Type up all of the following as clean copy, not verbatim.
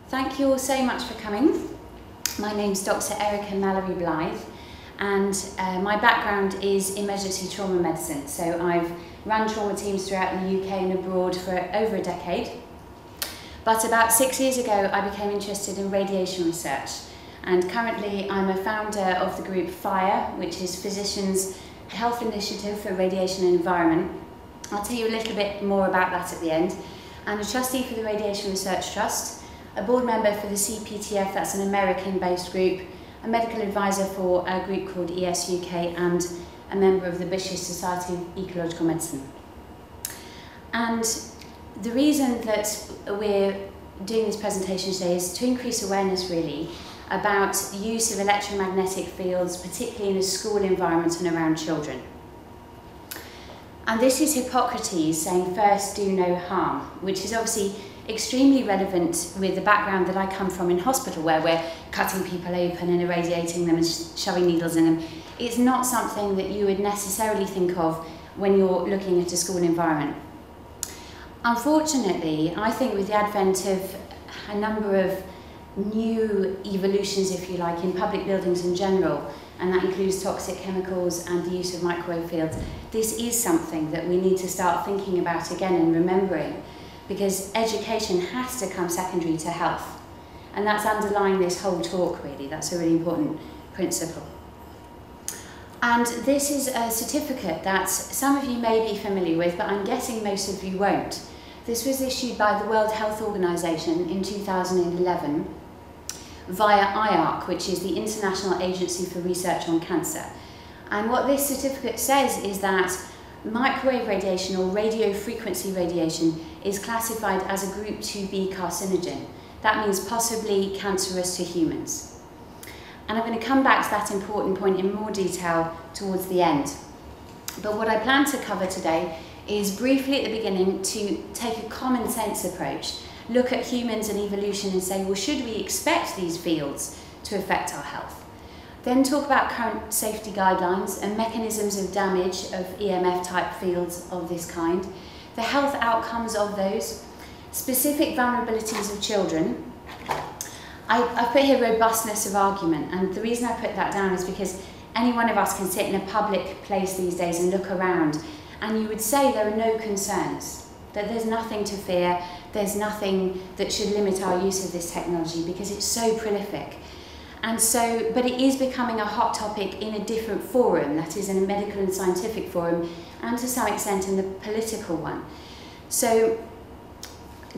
Thank you all so much for coming. My name's Dr. Mallery-Blythe, and my background is emergency trauma medicine. So I've run trauma teams throughout the UK and abroad for over a decade. But about 6 years ago, I became interested in radiation research. And currently I'm a founder of the group FIRE, which is Physicians' Health Initiative for Radiation and Environment. I'll tell you a little bit more about that at the end. I'm a trustee for the Radiation Research Trust, a board member for the CPTF, that's an American-based group, a medical advisor for a group called ESUK, and a member of the British Society of Ecological Medicine. And the reason that we're doing this presentation today is to increase awareness, really, about the use of electromagnetic fields, particularly in a school environment and around children. And this is Hippocrates saying, "First do no harm," which is obviously extremely relevant with the background that I come from in hospital, where we're cutting people open and irradiating them and shoving needles in them. It's not something that you would necessarily think of when you're looking at a school environment. Unfortunately, I think with the advent of a number of new evolutions, if you like, in public buildings in general, and that includes toxic chemicals and the use of microwave fields, this is something that we need to start thinking about again and remembering, because education has to come secondary to health. And that's underlying this whole talk, really. That's a really important principle. And this is a certificate that some of you may be familiar with, but I'm guessing most of you won't. This was issued by the World Health Organization in 2011 via IARC, which is the International Agency for Research on Cancer. And what this certificate says is that microwave radiation or radiofrequency radiation is classified as a group 2B carcinogen. That means possibly cancerous to humans. And I'm going to come back to that important point in more detail towards the end. But what I plan to cover today is briefly at the beginning to take a common sense approach, look at humans and evolution and say, well, should we expect these fields to affect our health? Then talk about current safety guidelines and mechanisms of damage of EMF-type fields of this kind, the health outcomes of those, specific vulnerabilities of children. I've put here robustness of argument, and the reason I put that down is because any one of us can sit in a public place these days and look around, and you would say there are no concerns, that there's nothing to fear, there's nothing that should limit our use of this technology because it's so prolific. And so, but it is becoming a hot topic in a different forum, that is in a medical and scientific forum, and to some extent in the political one. So,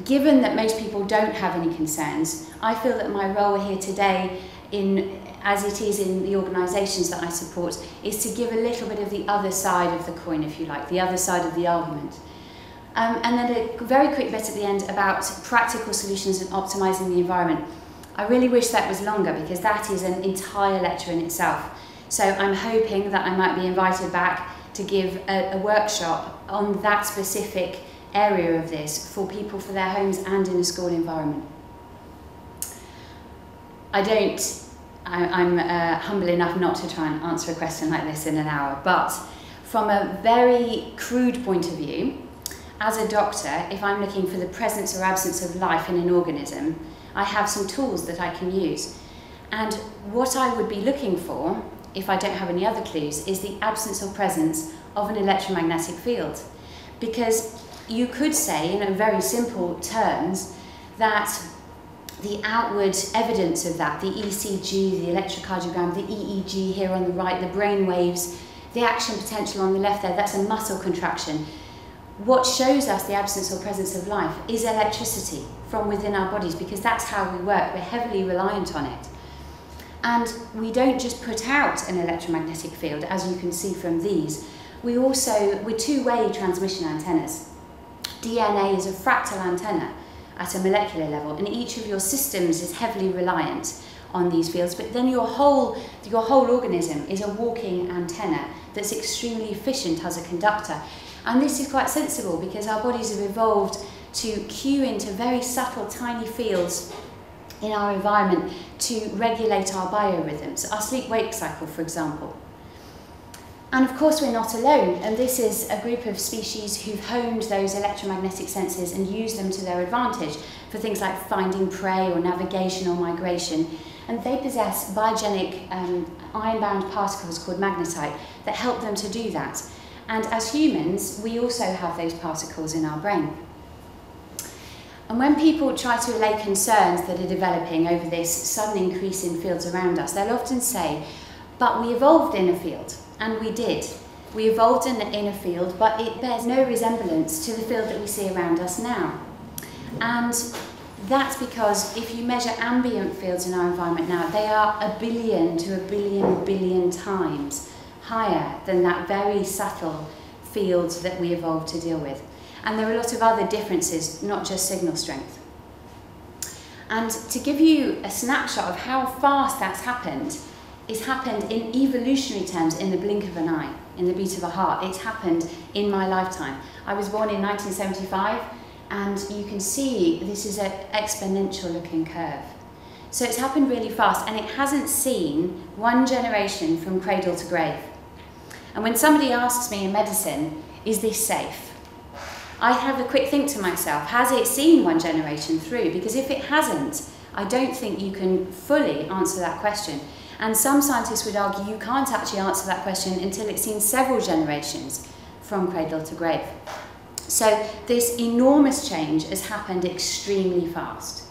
given that most people don't have any concerns, I feel that my role here today, as it is in the organisations that I support, is to give a little bit of the other side of the coin, if you like, the other side of the argument. And then a very quick bit at the end about practical solutions and optimising the environment. I really wish that was longer, because that is an entire lecture in itself. So I'm hoping that I might be invited back to give a workshop on that specific area of this for people for their homes and in a school environment. I'm humble enough not to try and answer a question like this in an hour, but from a very crude point of view, as a doctor, if I'm looking for the presence or absence of life in an organism, I have some tools that I can use. And what I would be looking for, if I don't have any other clues, is the absence or presence of an electromagnetic field. Because you could say, in very simple terms, that the outward evidence of that, the ECG, the electrocardiogram, the EEG here on the right, the brain waves, the action potential on the left there, that's a muscle contraction. What shows us the absence or presence of life is electricity from within our bodies, because that's how we work. We're heavily reliant on it. And we don't just put out an electromagnetic field, as you can see from these. We're two-way transmission antennas. DNA is a fractal antenna at a molecular level, and each of your systems is heavily reliant on these fields, but then your whole organism is a walking antenna that's extremely efficient as a conductor. And this is quite sensible, because our bodies have evolved to cue into very subtle, tiny fields in our environment to regulate our biorhythms, our sleep-wake cycle, for example. And of course we're not alone, and this is a group of species who've honed those electromagnetic senses and used them to their advantage. for things like finding prey or navigation or migration. And they possess biogenic iron-bound particles called magnetite that help them to do that. And as humans, we also have those particles in our brain. And when people try to allay concerns that are developing over this sudden increase in fields around us, they'll often say, but we evolved in a field, and we did. We evolved in a field, but it bears no resemblance to the field that we see around us now. And that's because if you measure ambient fields in our environment now, they are 1 billion to 1 billion times higher than that very subtle field that we evolved to deal with. And there are a lot of other differences, not just signal strength. And to give you a snapshot of how fast that's happened, it's happened in evolutionary terms in the blink of an eye, in the beat of a heart. It's happened in my lifetime. I was born in 1975, and you can see this is an exponential looking curve. So it's happened really fast, and it hasn't seen one generation from cradle to grave. And when somebody asks me in medicine, is this safe? I have a quick think to myself, has it seen one generation through? Because if it hasn't, I don't think you can fully answer that question. And some scientists would argue you can't actually answer that question until it's seen several generations from cradle to grave. So this enormous change has happened extremely fast.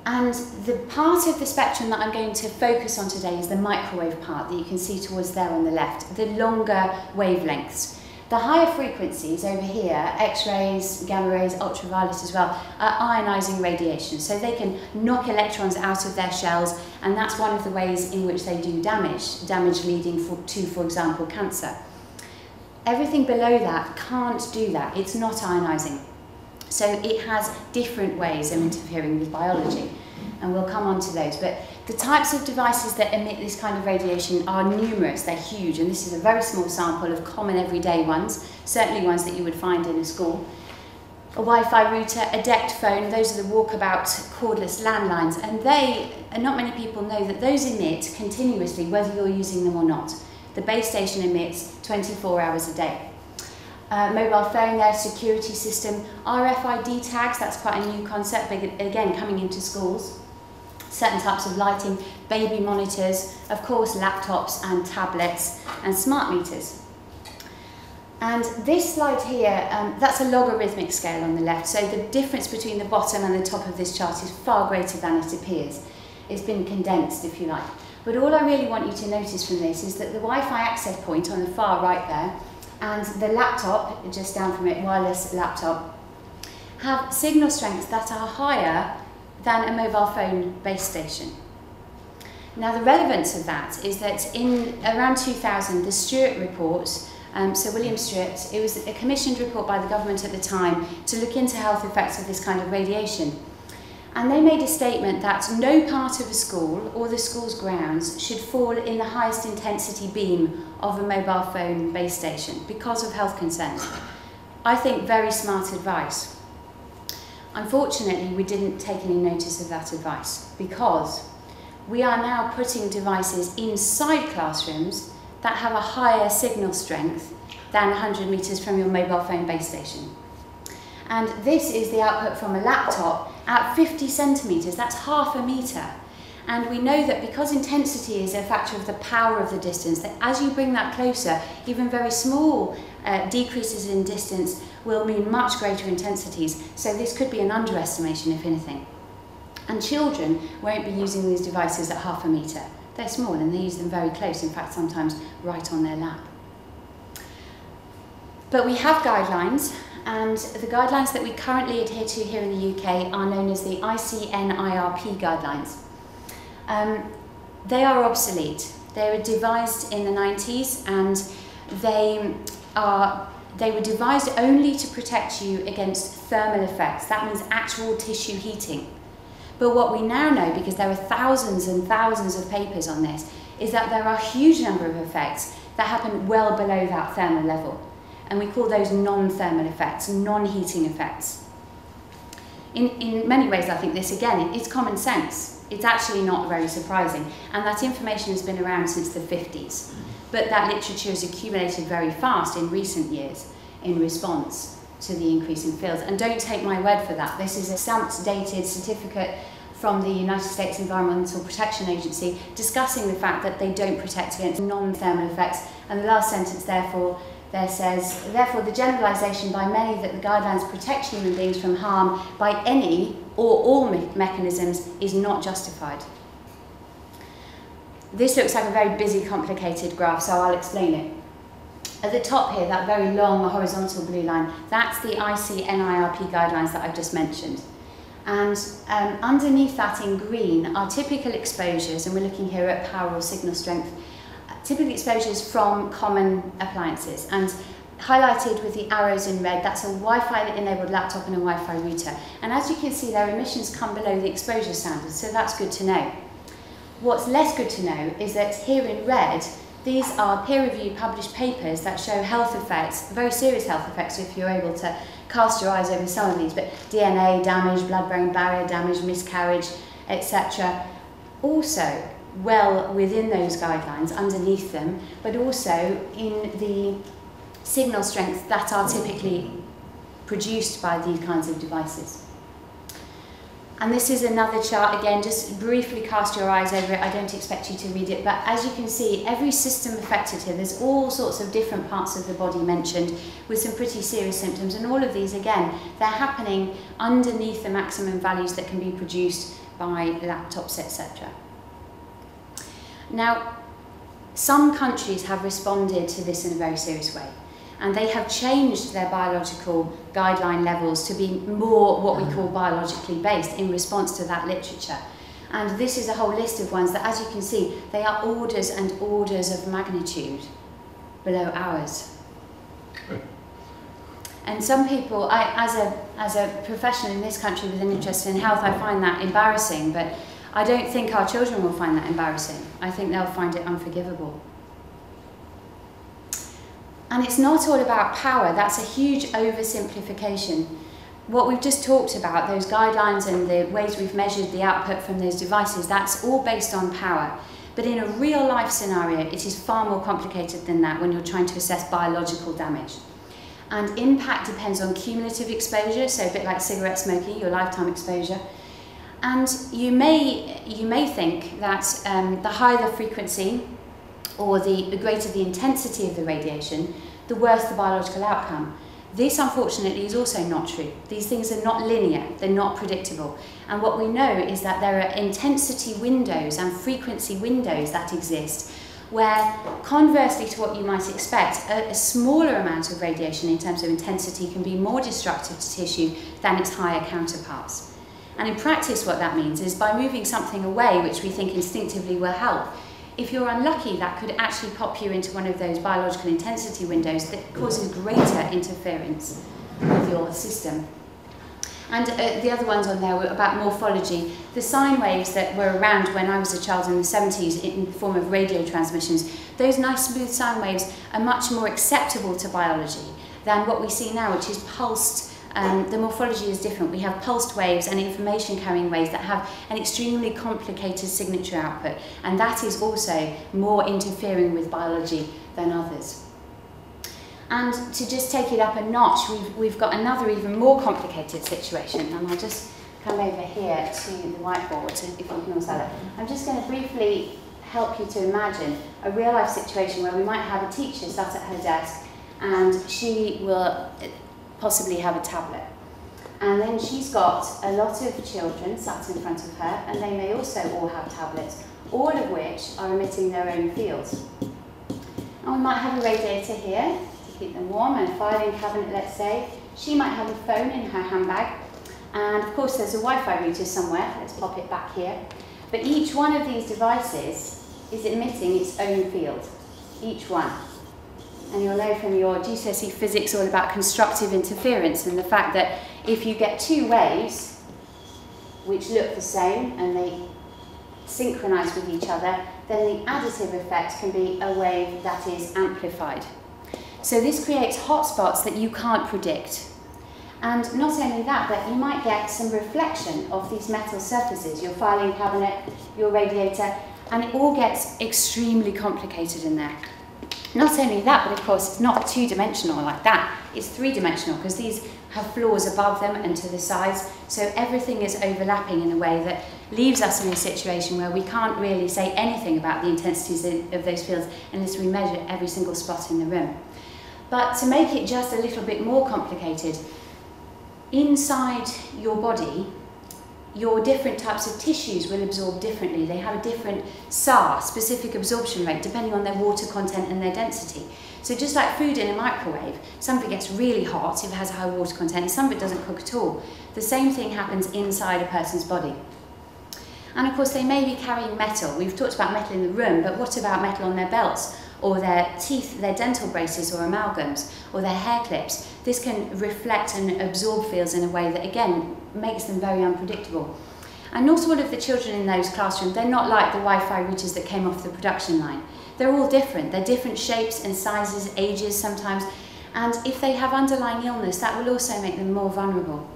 And the part of the spectrum that I'm going to focus on today is the microwave part that you can see towards there on the left, the longer wavelengths. The higher frequencies over here, X-rays, gamma rays, ultraviolet as well, are ionizing radiation. So they can knock electrons out of their shells, and that's one of the ways in which they do damage leading to, for example, cancer. Everything below that can't do that. It's not ionizing. So it has different ways of interfering with biology, and we'll come on to those. But the types of devices that emit this kind of radiation are numerous, they're huge, and this is a very small sample of common everyday ones, certainly ones that you would find in a school. A Wi-Fi router, a DECT phone, those are the walkabout cordless landlines, and not many people know that those emit continuously whether you're using them or not. The base station emits 24 hours a day. Mobile phone, their security system, RFID tags, that's quite a new concept, but again coming into schools. Certain types of lighting, baby monitors, of course laptops and tablets, and smart meters. And this slide here, that's a logarithmic scale on the left, so the difference between the bottom and the top of this chart is far greater than it appears. It's been condensed, if you like. But all I really want you to notice from this is that the Wi-Fi access point on the far right there, and the laptop, just down from it, wireless laptop, have signal strengths that are higher than a mobile phone base station. Now the relevance of that is that in around 2000, the Stewart report, Sir William Stewart, it was a commissioned report by the government at the time to look into health effects of this kind of radiation. And they made a statement that no part of a school or the school's grounds should fall in the highest intensity beam of a mobile phone base station because of health concerns. I think very smart advice. Unfortunately, we didn't take any notice of that advice because we are now putting devices inside classrooms that have a higher signal strength than 100 meters from your mobile phone base station. And this is the output from a laptop at 50 centimeters, that's half a meter. And we know that because intensity is a factor of the power of the distance, that as you bring that closer, even very small decreases in distance will mean much greater intensities. So this could be an underestimation, if anything. And children won't be using these devices at half a meter. They're small and they use them very close, in fact, sometimes right on their lap. But we have guidelines, and the guidelines that we currently adhere to here in the UK are known as the ICNIRP guidelines. They are obsolete. They were devised in the 90s, and they were devised only to protect you against thermal effects. That means actual tissue heating. But what we now know, because there are thousands and thousands of papers on this, is that there are a huge number of effects that happen well below that thermal level. And we call those non-thermal effects, non-heating effects. In many ways, I think this, again, it's common sense. It's actually not very surprising. And that information has been around since the 50s. But that literature has accumulated very fast in recent years in response to the increase in fields. And don't take my word for that. This is a stamped, dated certificate from the United States Environmental Protection Agency discussing the fact that they don't protect against non-thermal effects. And the last sentence, therefore, there says, therefore the generalisation by many that the guidelines protect human beings from harm by any or all mechanisms is not justified. This looks like a very busy, complicated graph, so I'll explain it. At the top here, that very long horizontal blue line, that's the ICNIRP guidelines that I've just mentioned. And underneath that in green are typical exposures, and we're looking here at power or signal strength, typical exposures from common appliances. And highlighted with the arrows in red, that's a Wi-Fi enabled laptop and a Wi-Fi router. And as you can see, their emissions come below the exposure standards, so that's good to know. What's less good to know is that here in red, these are peer-reviewed published papers that show health effects, very serious health effects if you're able to cast your eyes over some of these, but DNA damage, blood-brain barrier damage, miscarriage, etc. Also well within those guidelines, underneath them, but also in the signal strength that are typically produced by these kinds of devices. And this is another chart, again, just briefly cast your eyes over it. I don't expect you to read it, but as you can see, every system affected here, there's all sorts of different parts of the body mentioned with some pretty serious symptoms, and all of these, again, they're happening underneath the maximum values that can be produced by laptops, etc. Now, some countries have responded to this in a very serious way, and they have changed their biological guideline levels to be more what we call biologically based in response to that literature. And this is a whole list of ones that, as you can see, they are orders and orders of magnitude below ours. And some people, as a professional in this country with an interest in health, I find that embarrassing, but I don't think our children will find that embarrassing. I think they'll find it unforgivable. And it's not all about power. That's a huge oversimplification. What we've just talked about, those guidelines and the ways we've measured the output from those devices, that's all based on power. But in a real life scenario, it is far more complicated than that when you're trying to assess biological damage. And impact depends on cumulative exposure, so a bit like cigarette smoking, your lifetime exposure. And you may think that the higher the frequency, or the greater the intensity of the radiation, the worse the biological outcome. This, unfortunately, is also not true. These things are not linear, they're not predictable. And what we know is that there are intensity windows and frequency windows that exist where, conversely to what you might expect, a smaller amount of radiation in terms of intensity can be more destructive to tissue than its higher counterparts. And in practice, what that means is by moving something away, which we think instinctively will help, if you're unlucky, that could actually pop you into one of those biological intensity windows that causes greater interference with your system. And the other ones on there were about morphology. The sine waves that were around when I was a child in the 70s in the form of radio transmissions, those nice smooth sine waves are much more acceptable to biology than what we see now, which is pulsed. The morphology is different. We have pulsed waves and information carrying waves that have an extremely complicated signature output, and that is also more interfering with biology than others. And to just take it up a notch, we've got another even more complicated situation, and I'll just come over here to the whiteboard if you can all see that. I'm just going to briefly help you to imagine a real life situation where we might have a teacher sat at her desk and she will possibly have a tablet. And then she's got a lot of children sat in front of her, and they may also all have tablets, all of which are emitting their own fields. And we might have a radiator here to keep them warm, and a filing cabinet, let's say. She might have a phone in her handbag, and of course there's a Wi-Fi router somewhere. Let's pop it back here. But each one of these devices is emitting its own field, each one. And you'll know from your GCSE physics all about constructive interference and the fact that if you get two waves which look the same and they synchronize with each other, then the additive effect can be a wave that is amplified. So this creates hotspots that you can't predict. And not only that, but you might get some reflection of these metal surfaces, your filing cabinet, your radiator, and it all gets extremely complicated in there. Not only that, but of course it's not two-dimensional like that, it's three-dimensional because these have floors above them and to the sides, so everything is overlapping in a way that leaves us in a situation where we can't really say anything about the intensities of those fields unless we measure every single spot in the room. But to make it just a little bit more complicated, inside your body, your different types of tissues will absorb differently. They have a different SAR, specific absorption rate, depending on their water content and their density. So just like food in a microwave, some of it gets really hot if it has a high water content, and some of it doesn't cook at all. The same thing happens inside a person's body. And of course they may be carrying metal. We've talked about metal in the room, but what about metal on their belts, or their teeth, their dental braces or amalgams, or their hair clips? This can reflect and absorb fields in a way that, again, makes them very unpredictable. And not all of the children in those classrooms, they're not like the Wi-Fi routers that came off the production line. They're all different. They're different shapes and sizes, ages sometimes, and if they have underlying illness, that will also make them more vulnerable.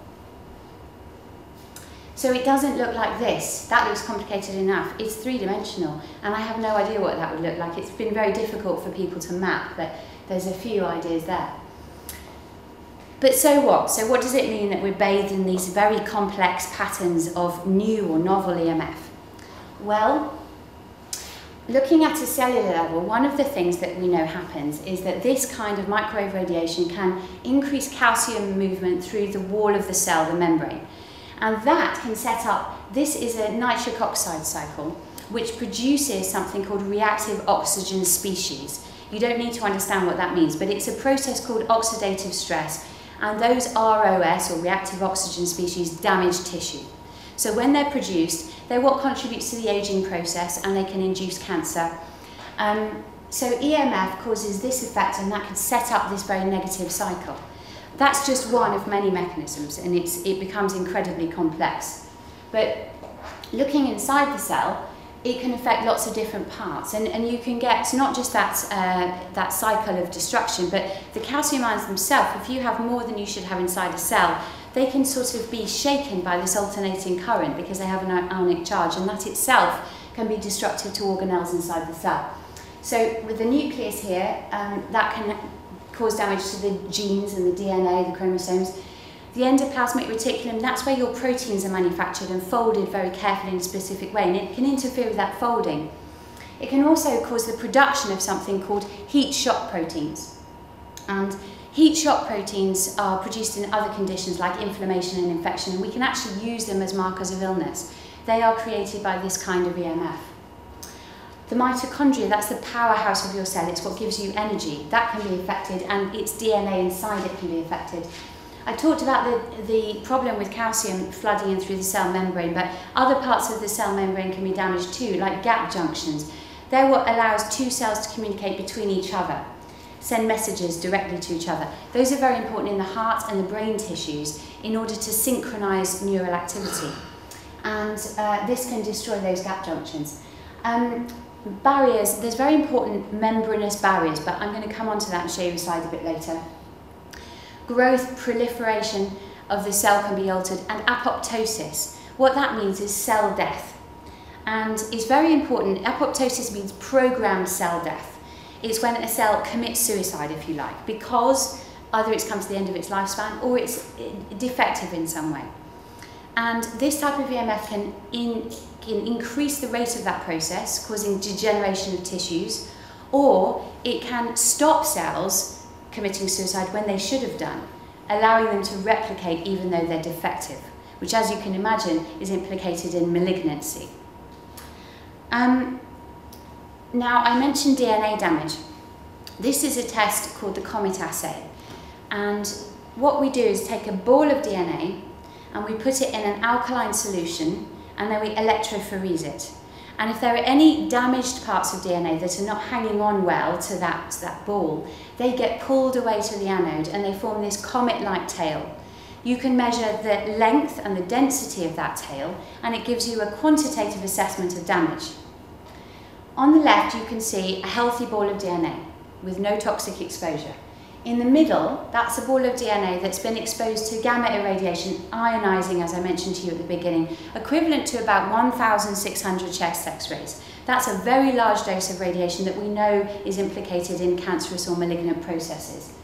So it doesn't look like this. That looks complicated enough. It's three-dimensional, and I have no idea what that would look like. It's been very difficult for people to map, but there's a few ideas there. But so what? So what does it mean that we're bathed in these very complex patterns of new or novel EMF? Well, looking at a cellular level, one of the things that we know happens is that this kind of microwave radiation can increase calcium movement through the wall of the cell, the membrane. And that can set up, this is a nitric oxide cycle, which produces something called reactive oxygen species. You don't need to understand what that means, but it's a process called oxidative stress, and those ROS, or reactive oxygen species, damage tissue. So when they're produced, they're what contributes to the aging process, and they can induce cancer. So EMF causes this effect, and that can set up this very negative cycle. That's just one of many mechanisms, and it becomes incredibly complex. But looking inside the cell, it can affect lots of different parts, and you can get not just that cycle of destruction, but the calcium ions themselves. If you have more than you should have inside a cell, they can sort of be shaken by this alternating current because they have an ionic charge, and that itself can be destructive to organelles inside the cell. So with the nucleus here, that can cause damage to the genes and the DNA, the chromosomes. The endoplasmic reticulum, that's where your proteins are manufactured and folded very carefully in a specific way, and it can interfere with that folding. It can also cause the production of something called heat shock proteins. And heat shock proteins are produced in other conditions like inflammation and infection, and we can actually use them as markers of illness. They are created by this kind of EMF. The mitochondria, that's the powerhouse of your cell, it's what gives you energy. That can be affected, and its DNA inside it can be affected. I talked about the problem with calcium flooding in through the cell membrane, but other parts of the cell membrane can be damaged too, like gap junctions. They're what allows two cells to communicate between each other, send messages directly to each other. Those are very important in the heart and the brain tissues in order to synchronize neural activity. And this can destroy those gap junctions. Barriers, there's very important membranous barriers, but I'm going to come on to that and show you a slide a bit later. Growth, proliferation of the cell can be altered, and apoptosis. What that means is cell death. And it's very important. Apoptosis means programmed cell death. It's when a cell commits suicide, if you like, because either it's come to the end of its lifespan or it's defective in some way. And this type of EMF can increase the rate of that process, causing degeneration of tissues, or it can stop cells committing suicide when they should have done, allowing them to replicate even though they're defective, which, as you can imagine, is implicated in malignancy. Now, I mentioned DNA damage. This is a test called the COMET assay, and what we do is take a ball of DNA and we put it in an alkaline solution, and then we electrophorese it. And if there are any damaged parts of DNA that are not hanging on well to that ball, they get pulled away to the anode and they form this comet-like tail. You can measure the length and the density of that tail, and it gives you a quantitative assessment of damage. On the left, you can see a healthy ball of DNA with no toxic exposure. In the middle, that's a ball of DNA that's been exposed to gamma irradiation, ionizing, as I mentioned to you at the beginning, equivalent to about 1,600 chest X-rays. That's a very large dose of radiation that we know is implicated in cancerous or malignant processes.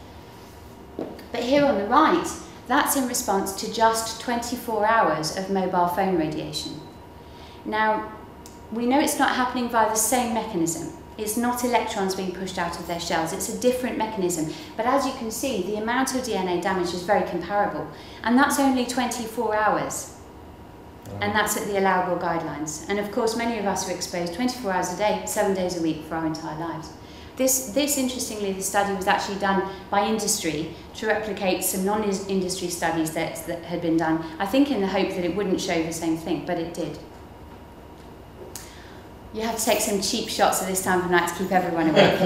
But here on the right, that's in response to just 24 hours of mobile phone radiation. Now, we know it's not happening via the same mechanism. It's not electrons being pushed out of their shells, it's a different mechanism. But as you can see, the amount of DNA damage is very comparable. And that's only 24 hours. And that's at the allowable guidelines. And of course, many of us are exposed 24 hours a day, 7 days a week for our entire lives. This interestingly, the study was actually done by industry to replicate some non-industry studies that had been done, I think in the hope that it wouldn't show the same thing, but it did. You have to take some cheap shots at this time of night to keep everyone awake.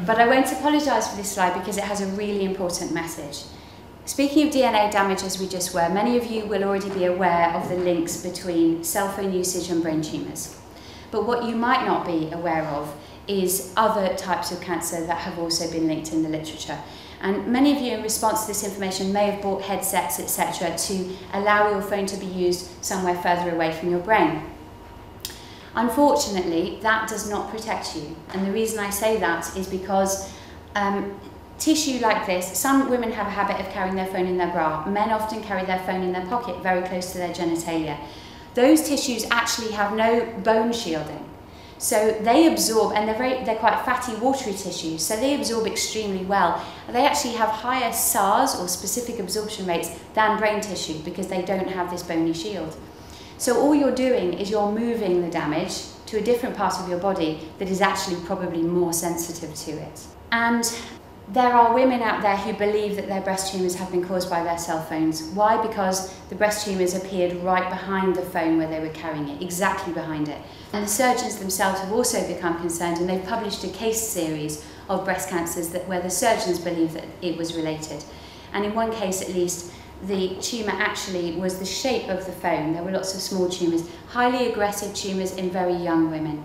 But I won't apologise for this slide because it has a really important message. Speaking of DNA damage as we just were, many of you will already be aware of the links between cell phone usage and brain tumours. But what you might not be aware of is other types of cancer that have also been linked in the literature. And many of you in response to this information may have bought headsets, etc., to allow your phone to be used somewhere further away from your brain. Unfortunately, that does not protect you. And the reason I say that is because tissue like this, some women have a habit of carrying their phone in their bra. Men often carry their phone in their pocket, very close to their genitalia. Those tissues actually have no bone shielding. So they absorb, and they're quite fatty, watery tissues, so they absorb extremely well. They actually have higher SARS, or specific absorption rates, than brain tissue because they don't have this bony shield. So all you're doing is you're moving the damage to a different part of your body that is actually probably more sensitive to it. And there are women out there who believe that their breast tumours have been caused by their cell phones. Why? Because the breast tumours appeared right behind the phone where they were carrying it, exactly behind it. And the surgeons themselves have also become concerned, and they've published a case series of breast cancers where the surgeons believe that it was related. And in one case at least, the tumour actually was the shape of the phone. There were lots of small tumours, highly aggressive tumours in very young women.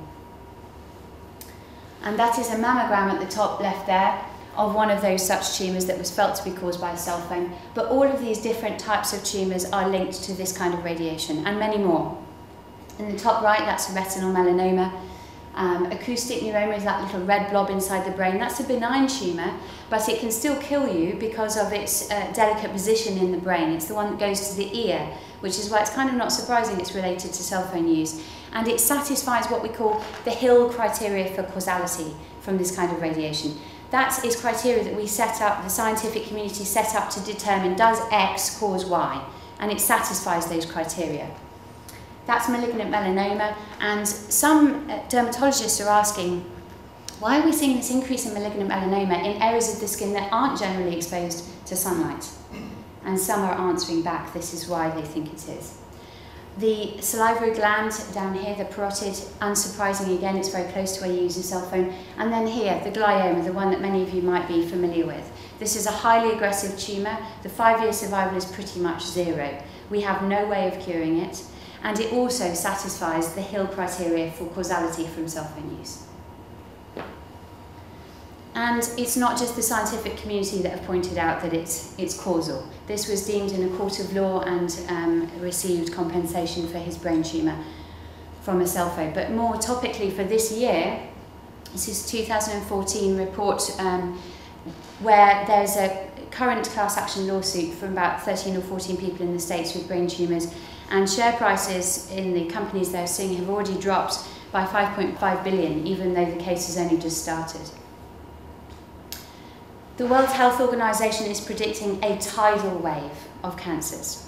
And that is a mammogram at the top left there of one of those such tumours that was felt to be caused by a cell phone. But all of these different types of tumours are linked to this kind of radiation, and many more. In the top right, that's a retinal melanoma. Acoustic neuroma is that little red blob inside the brain. That's a benign tumour, but it can still kill you because of its delicate position in the brain. It's the one that goes to the ear, which is why it's kind of not surprising it's related to cell phone use. And it satisfies what we call the Hill criteria for causality from this kind of radiation. That is criteria that we set up, the scientific community set up to determine, does X cause Y? And it satisfies those criteria. That's malignant melanoma, and some dermatologists are asking, why are we seeing this increase in malignant melanoma in areas of the skin that aren't generally exposed to sunlight? And some are answering back, this is why they think it is. The salivary gland down here, the parotid, unsurprising again, it's very close to where you use a cell phone. And then here, the glioma, the one that many of you might be familiar with. This is a highly aggressive tumour. The 5-year survival is pretty much 0. We have no way of curing it. And it also satisfies the Hill criteria for causality from cell phone use. And it's not just the scientific community that have pointed out that it's causal. This was deemed in a court of law and received compensation for his brain tumour from a cell phone. But more topically for this year, this is 2014 report where there's a current class action lawsuit from about 13 or 14 people in the States with brain tumours, and share prices in the companies they're suing have already dropped by 5.5 billion, even though the case has only just started. The World Health Organization is predicting a tidal wave of cancers.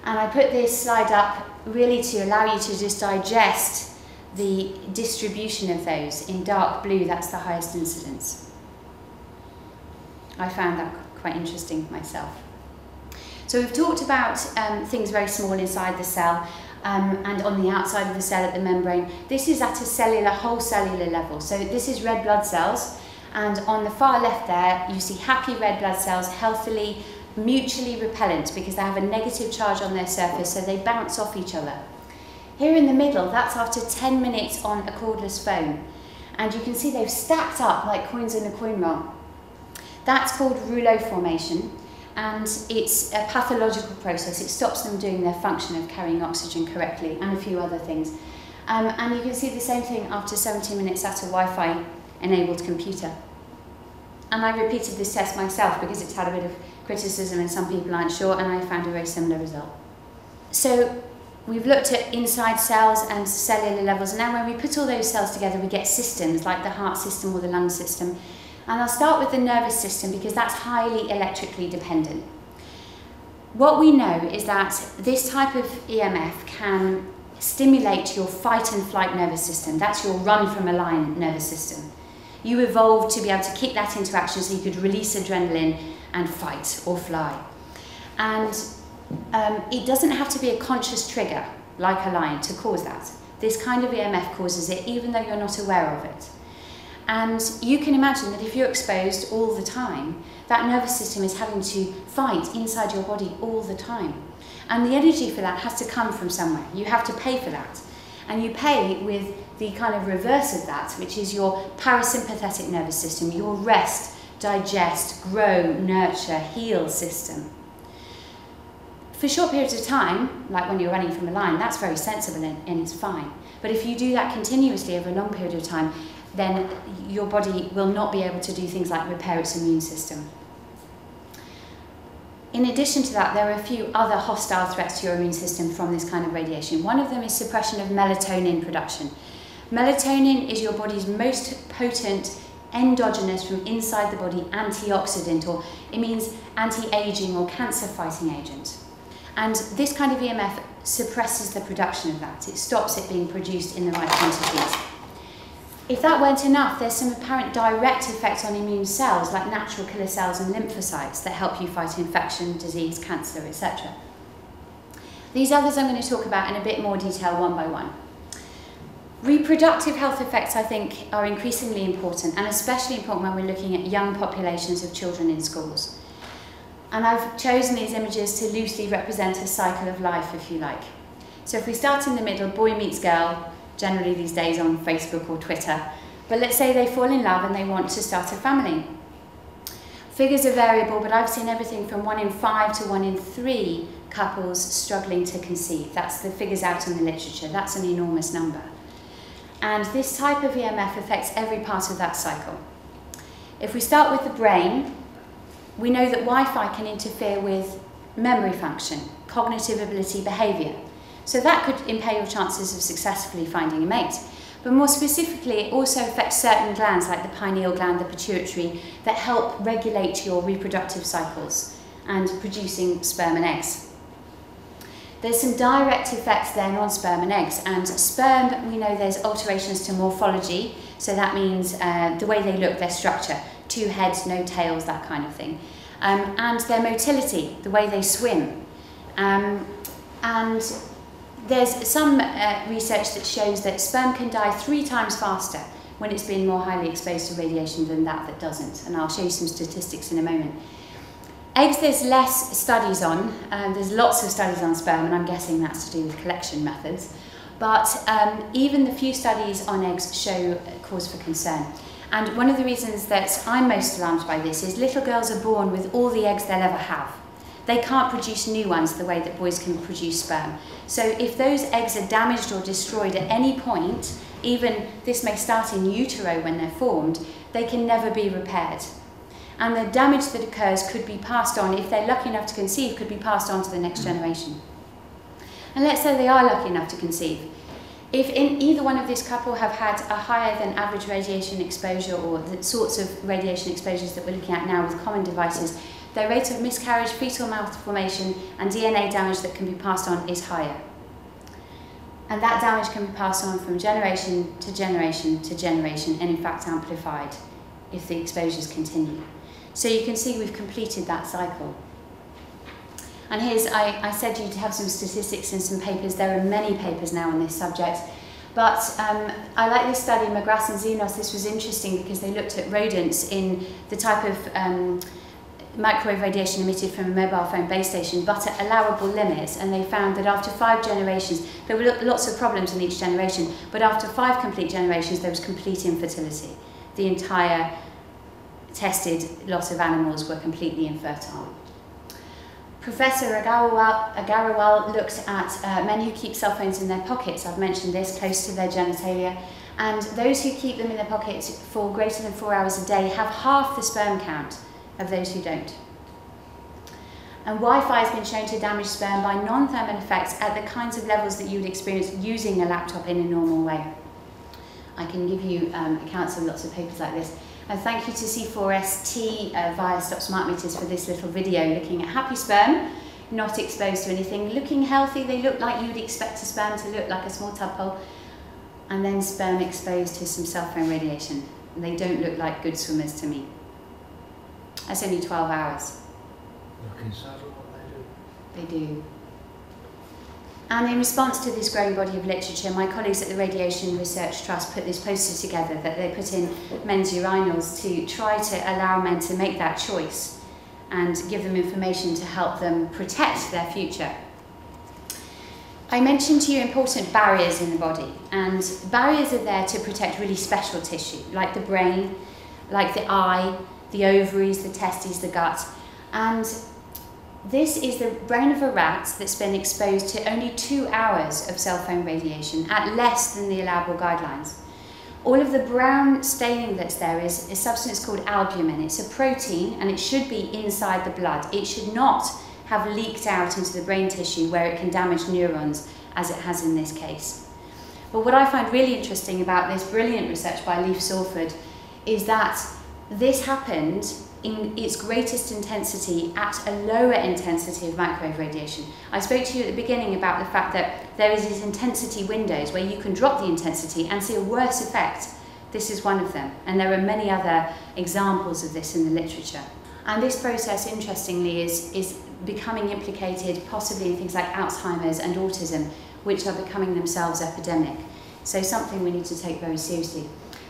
And I put this slide up really to allow you to just digest the distribution of those. In dark blue, that's the highest incidence. I found that quite interesting myself. So we've talked about things very small inside the cell and on the outside of the cell at the membrane. This is at a cellular, whole cellular level. So this is red blood cells. And on the far left there, you see happy red blood cells, healthily, mutually repellent because they have a negative charge on their surface, so they bounce off each other. Here in the middle, that's after 10 minutes on a cordless phone. And you can see they've stacked up like coins in a coin roll. That's called rouleau formation, and it's a pathological process. It stops them doing their function of carrying oxygen correctly and a few other things. And you can see the same thing after 70 minutes at a Wi-Fi enabled computer. And I repeated this test myself because it's had a bit of criticism and some people aren't sure, and I found a very similar result. So we've looked at inside cells and cellular levels, and now when we put all those cells together we get systems like the heart system or the lung system. And I'll start with the nervous system because that's highly electrically dependent. What we know is that this type of EMF can stimulate your fight and flight nervous system. That's your run from a lion nervous system. You evolved to be able to kick that into action so you could release adrenaline and fight or fly. And it doesn't have to be a conscious trigger like a lion to cause that. This kind of EMF causes it even though you're not aware of it. And you can imagine that if you're exposed all the time, that nervous system is having to fight inside your body all the time. And the energy for that has to come from somewhere. You have to pay for that. And you pay with the kind of reverse of that, which is your parasympathetic nervous system, your rest, digest, grow, nurture, heal system. For short periods of time, like when you're running from a lion, that's very sensible and it's fine. But if you do that continuously over a long period of time, then your body will not be able to do things like repair its immune system. In addition to that, there are a few other hostile threats to your immune system from this kind of radiation. One of them is suppression of melatonin production. Melatonin is your body's most potent endogenous from inside the body antioxidant, or it means anti-aging or cancer-fighting agent. And this kind of EMF suppresses the production of that. It stops it being produced in the right quantities. If that weren't enough, there's some apparent direct effect on immune cells, like natural killer cells and lymphocytes that help you fight infection, disease, cancer, etc. These others I'm going to talk about in a bit more detail one by one. Reproductive health effects, I think, are increasingly important, and especially important when we're looking at young populations of children in schools. And I've chosen these images to loosely represent a cycle of life, if you like. So if we start in the middle, boy meets girl, generally these days on Facebook or Twitter. But let's say they fall in love and they want to start a family. Figures are variable, but I've seen everything from 1 in 5 to 1 in 3 couples struggling to conceive. That's the figures out in the literature. That's an enormous number. And this type of EMF affects every part of that cycle. If we start with the brain, we know that Wi-Fi can interfere with memory function, cognitive ability, behaviour. So that could impair your chances of successfully finding a mate. But more specifically, it also affects certain glands like the pineal gland, the pituitary, that help regulate your reproductive cycles and producing sperm and eggs. There's some direct effects then on sperm and eggs. And sperm, we know there's alterations to morphology, so that means the way they look, their structure, 2 heads, no tails, that kind of thing. And their motility, the way they swim. And there's some research that shows that sperm can die 3 times faster when it's been more highly exposed to radiation than that doesn't. And I'll show you some statistics in a moment. Eggs, there's less studies on. There's lots of studies on sperm, and I'm guessing that's to do with collection methods. But even the few studies on eggs show cause for concern. And one of the reasons that I'm most alarmed by this is little girls are born with all the eggs they'll ever have. They can't produce new ones the way that boys can produce sperm. So if those eggs are damaged or destroyed at any point, even this may start in utero when they're formed, they can never be repaired. And the damage that occurs could be passed on, if they're lucky enough to conceive, could be passed on to the next generation. And let's say they are lucky enough to conceive. If in either one of this couple have had a higher than average radiation exposure, or the sorts of radiation exposures that we're looking at now with common devices, their rate of miscarriage, fetal malformation and DNA damage that can be passed on is higher. And that damage can be passed on from generation to generation to generation, and in fact amplified if the exposures continue. So you can see we've completed that cycle. And here's, I said you'd have some statistics and some papers. There are many papers now on this subject. But I like this study, McGrath and Xenos. This was interesting because they looked at rodents in the type of microwave radiation emitted from a mobile phone base station, but at allowable limits. And they found that after 5 generations, there were lots of problems in each generation, but after 5 complete generations, there was complete infertility. The entire tested lot of animals were completely infertile. Professor Agarwal looked at men who keep cell phones in their pockets, I've mentioned this, close to their genitalia, and those who keep them in their pockets for greater than 4 hours a day have half the sperm count of those who don't. And Wi-Fi has been shown to damage sperm by non-thermal effects at the kinds of levels that you would experience using a laptop in a normal way. I can give you accounts of lots of papers like this. And thank you to C4ST via Stop Smart Meters for this little video looking at happy sperm, not exposed to anything, looking healthy. They look like you'd expect a sperm to look, like a small tadpole, and then sperm exposed to some cell phone radiation. And they don't look like good swimmers to me. That's only 12 hours. Look inside of what they do. They do. And in response to this growing body of literature, my colleagues at the Radiation Research Trust put this poster together that they put in men's urinals to try to allow men to make that choice and give them information to help them protect their future. I mentioned to you important barriers in the body, and barriers are there to protect really special tissue, like the brain, like the eye, the ovaries, the testes, the gut. And this is the brain of a rat that's been exposed to only 2 hours of cell phone radiation at less than the allowable guidelines. All of the brown staining that's there is a substance called albumin. It's a protein and it should be inside the blood. It should not have leaked out into the brain tissue where it can damage neurons, as it has in this case. But what I find really interesting about this brilliant research by Leif Salford is that this happened in its greatest intensity at a lower intensity of microwave radiation. I spoke to you at the beginning about the fact that there is these intensity windows where you can drop the intensity and see a worse effect. This is one of them, and there are many other examples of this in the literature. And this process, interestingly, is becoming implicated possibly in things like Alzheimer's and autism, which are becoming themselves epidemic. So something we need to take very seriously.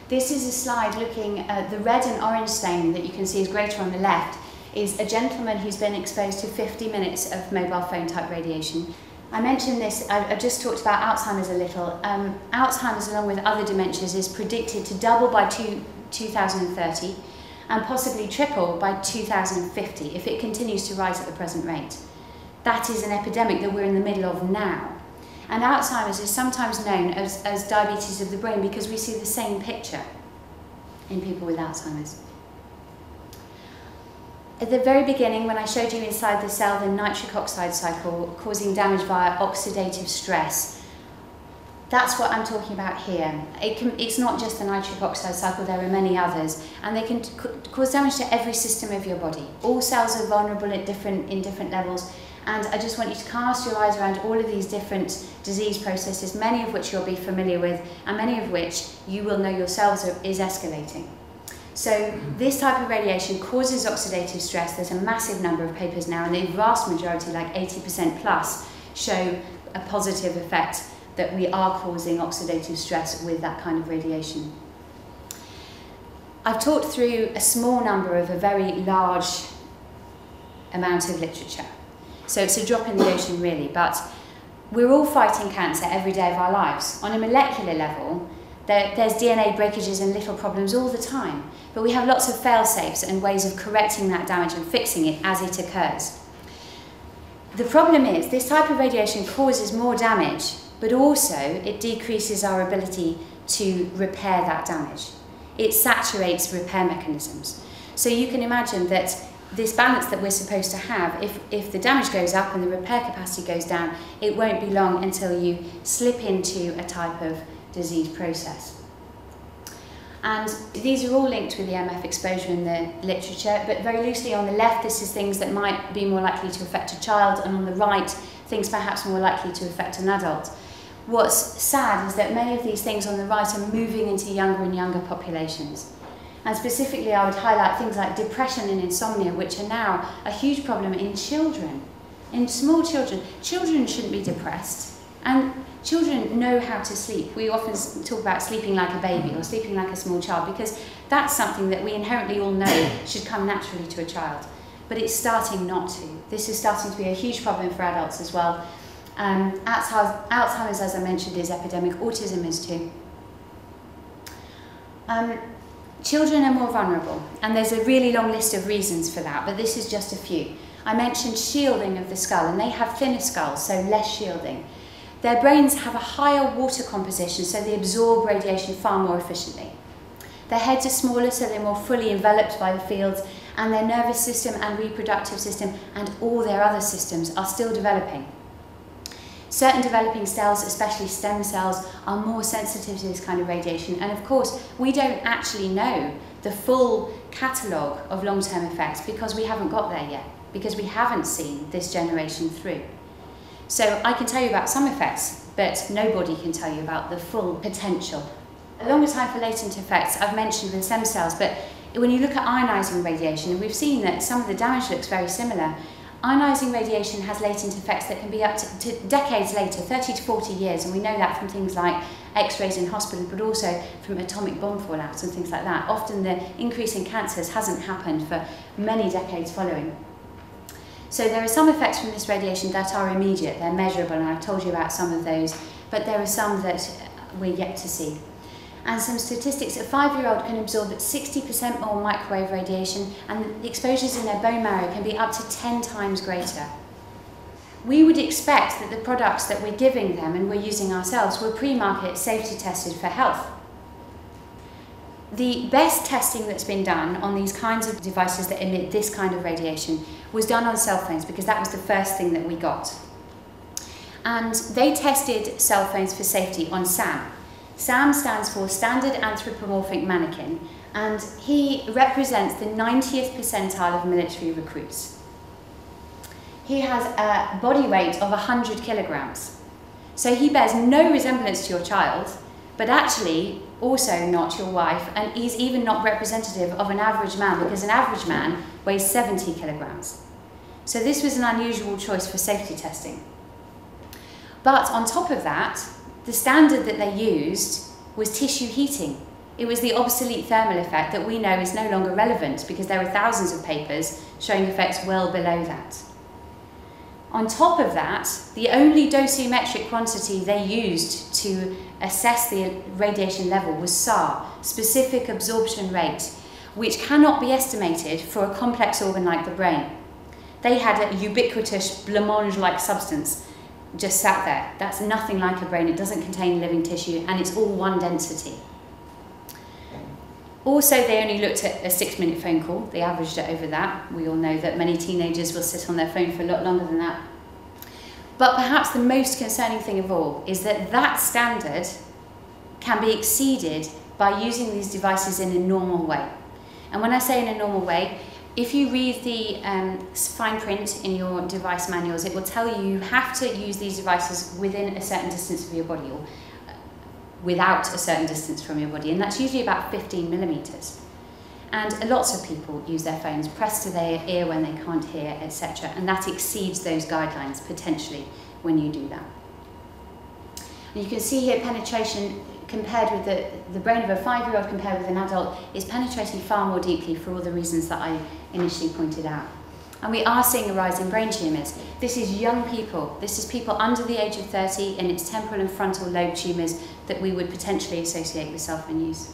This is a slide looking at the red and orange stain that you can see is greater on the left, is a gentleman who's been exposed to 50 minutes of mobile phone type radiation. I mentioned this, I just talked about Alzheimer's a little. Alzheimer's, along with other dementias, is predicted to double by 2030 and possibly triple by 2050 if it continues to rise at the present rate. That is an epidemic that we're in the middle of now. And Alzheimer's is sometimes known as diabetes of the brain because we see the same picture in people with Alzheimer's. At the very beginning, when I showed you inside the cell the nitric oxide cycle causing damage via oxidative stress, that's what I'm talking about here. It's not just the nitric oxide cycle, there are many others, and they can cause damage to every system of your body. All cells are vulnerable in different levels. And I just want you to cast your eyes around all of these different disease processes, many of which you'll be familiar with, and many of which you will know yourselves is escalating. So this type of radiation causes oxidative stress. There's a massive number of papers now, and the vast majority, like 80% plus, show a positive effect that we are causing oxidative stress with that kind of radiation. I've talked through a small number of a very large amount of literature. So it's a drop in the ocean really, but we're all fighting cancer every day of our lives. On a molecular level, there's DNA breakages and little problems all the time, but we have lots of fail-safes and ways of correcting that damage and fixing it as it occurs. The problem is this type of radiation causes more damage, but also it decreases our ability to repair that damage. It saturates repair mechanisms. So you can imagine that this balance that we're supposed to have, if the damage goes up and the repair capacity goes down, it won't be long until you slip into a type of disease process. And these are all linked with the MF exposure in the literature, but very loosely on the left, this is things that might be more likely to affect a child, and on the right, things perhaps more likely to affect an adult. What's sad is that many of these things on the right are moving into younger and younger populations. And specifically, I would highlight things like depression and insomnia, which are now a huge problem in children, in small children. Children shouldn't be depressed, and children know how to sleep. We often talk about sleeping like a baby or sleeping like a small child because that's something that we inherently all know should come naturally to a child. But it's starting not to. This is starting to be a huge problem for adults as well. Alzheimer's, as I mentioned, is epidemic. Autism is too. Children are more vulnerable, and there's a really long list of reasons for that, but this is just a few. I mentioned shielding of the skull, and they have thinner skulls, so less shielding. Their brains have a higher water composition, so they absorb radiation far more efficiently. Their heads are smaller, so they're more fully enveloped by the fields, and their nervous system and reproductive system and all their other systems are still developing. Certain developing cells, especially stem cells, are more sensitive to this kind of radiation, and of course we don't actually know the full catalogue of long-term effects because we haven't got there yet, because we haven't seen this generation through. So I can tell you about some effects, but nobody can tell you about the full potential. A longer time for latent effects I've mentioned with stem cells, but when you look at ionising radiation, we've seen that some of the damage looks very similar. Ionising radiation has latent effects that can be up to decades later, 30 to 40 years, and we know that from things like X-rays in hospital, but also from atomic bomb fallout and things like that. Often the increase in cancers hasn't happened for many decades following. So there are some effects from this radiation that are immediate, they're measurable, and I've told you about some of those, but there are some that we're yet to see. And some statistics, a 5-year-old can absorb 60% more microwave radiation, and the exposures in their bone marrow can be up to 10 times greater. We would expect that the products that we're giving them and we're using ourselves were pre-market safety tested for health. The best testing that's been done on these kinds of devices that emit this kind of radiation was done on cell phones, because that was the first thing that we got. And they tested cell phones for safety on SAM. SAM stands for Standard Anthropomorphic Mannequin, and he represents the 90th percentile of military recruits. He has a body weight of 100 kilograms. So he bears no resemblance to your child, but actually also not your wife, and he's even not representative of an average man, because an average man weighs 70 kilograms. So this was an unusual choice for safety testing. But on top of that, the standard that they used was tissue heating. It was the obsolete thermal effect that we know is no longer relevant, because there are thousands of papers showing effects well below that. On top of that, the only dosimetric quantity they used to assess the radiation level was SAR, specific absorption rate, which cannot be estimated for a complex organ like the brain. They had a ubiquitous blancmange-like substance just sat there. That's nothing like a brain. It doesn't contain living tissue, and it's all one density. Also, they only looked at a 6-minute phone call. They averaged it over that. We all know that many teenagers will sit on their phone for a lot longer than that. But perhaps the most concerning thing of all is that that standard can be exceeded by using these devices in a normal way. And when I say in a normal way, if you read the fine print in your device manuals, it will tell you have to use these devices within a certain distance of your body, or without a certain distance from your body, and that's usually about 15 millimeters. And lots of people use their phones pressed to their ear when they can't hear, etc., and that exceeds those guidelines potentially when you do that. And you can see here penetration compared with the brain of a 5-year-old compared with an adult is penetrating far more deeply for all the reasons that I initially pointed out. And we are seeing a rise in brain tumours. This is young people. This is people under the age of 30, and it's temporal and frontal lobe tumours that we would potentially associate with cell phone use.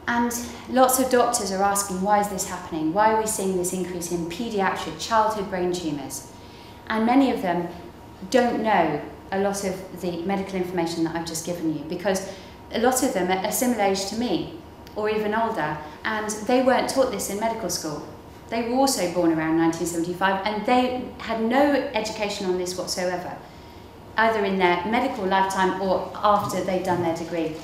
And lots of doctors are asking, why is this happening? Why are we seeing this increase in paediatric childhood brain tumours? And many of them don't know a lot of the medical information that I've just given you, because a lot of them are a similar age to me, or even older, and they weren't taught this in medical school. They were also born around 1975, and they had no education on this whatsoever, either in their medical lifetime or after they'd done their degree.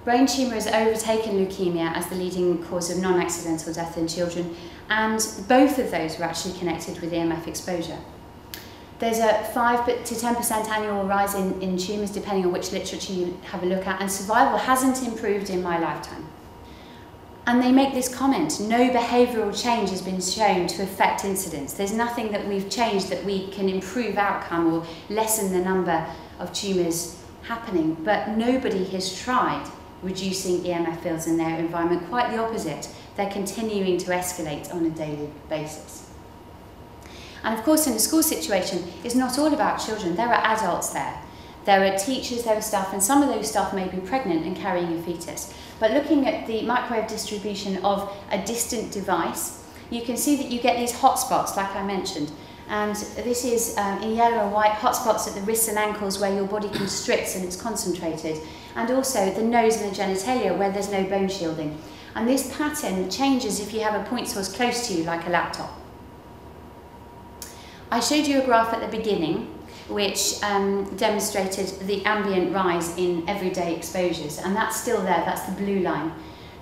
Brain tumour has overtaken leukemia as the leading cause of non-accidental death in children, and both of those were actually connected with EMF exposure. There's a 5 to 10% annual rise in tumours depending on which literature you have a look at, and survival hasn't improved in my lifetime. And they make this comment, no behavioural change has been shown to affect incidence. There's nothing that we've changed that we can improve outcome or lessen the number of tumours happening, but nobody has tried reducing EMF fields in their environment. Quite the opposite, they're continuing to escalate on a daily basis. And of course, in a school situation, it's not all about children. There are adults there. There are teachers, there are staff, and some of those staff may be pregnant and carrying a fetus. But looking at the microwave distribution of a distant device, you can see that you get these hotspots, like I mentioned. And this is in yellow and white, hotspots at the wrists and ankles where your body constricts and it's concentrated. And also the nose and the genitalia where there's no bone shielding. And this pattern changes if you have a point source close to you, like a laptop. I showed you a graph at the beginning which demonstrated the ambient rise in everyday exposures, and that's still there, that's the blue line.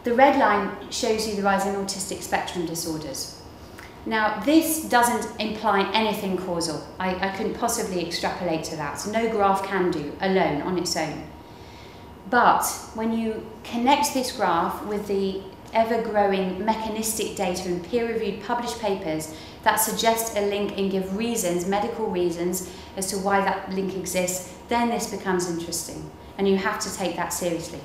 The red line shows you the rise in autistic spectrum disorders. Now, this doesn't imply anything causal. I couldn't possibly extrapolate to that, so no graph can do alone on its own. But when you connect this graph with the ever-growing mechanistic data and peer-reviewed published papers that suggest a link and give reasons, medical reasons, as to why that link exists, then this becomes interesting, and you have to take that seriously.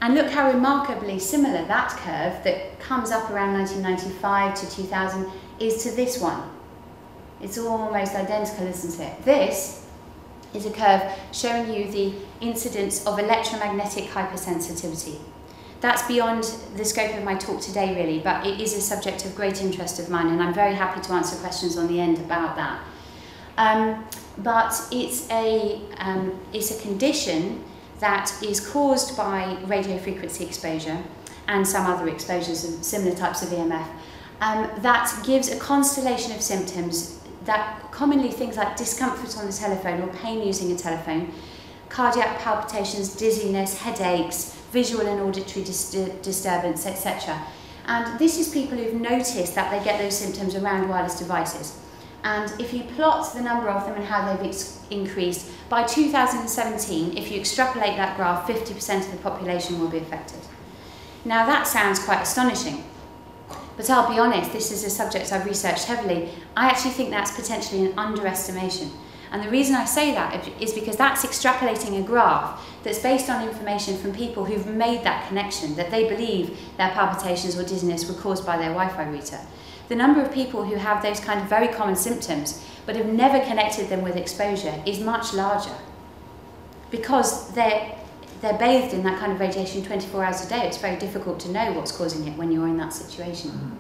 And look how remarkably similar that curve that comes up around 1995 to 2000 is to this one. It's almost identical, isn't it? This is a curve showing you the incidence of electromagnetic hypersensitivity. That's beyond the scope of my talk today, really, but it is a subject of great interest of mine, and I'm very happy to answer questions on the end about that. But it's a condition that is caused by radiofrequency exposure and some other exposures of similar types of EMF, that gives a constellation of symptoms that commonly things like discomfort on the telephone or pain using a telephone, cardiac palpitations, dizziness, headaches, visual and auditory disturbance, etc. And this is people who've noticed that they get those symptoms around wireless devices. And if you plot the number of them and how they've increased, by 2017, if you extrapolate that graph, 50% of the population will be affected. Now that sounds quite astonishing, but I'll be honest, this is a subject I've researched heavily. I actually think that's potentially an underestimation. And the reason I say that is because that's extrapolating a graph that's based on information from people who've made that connection, that they believe their palpitations or dizziness were caused by their Wi-Fi router. The number of people who have those kind of very common symptoms but have never connected them with exposure is much larger, because they're bathed in that kind of radiation 24 hours a day. It's very difficult to know what's causing it when you're in that situation.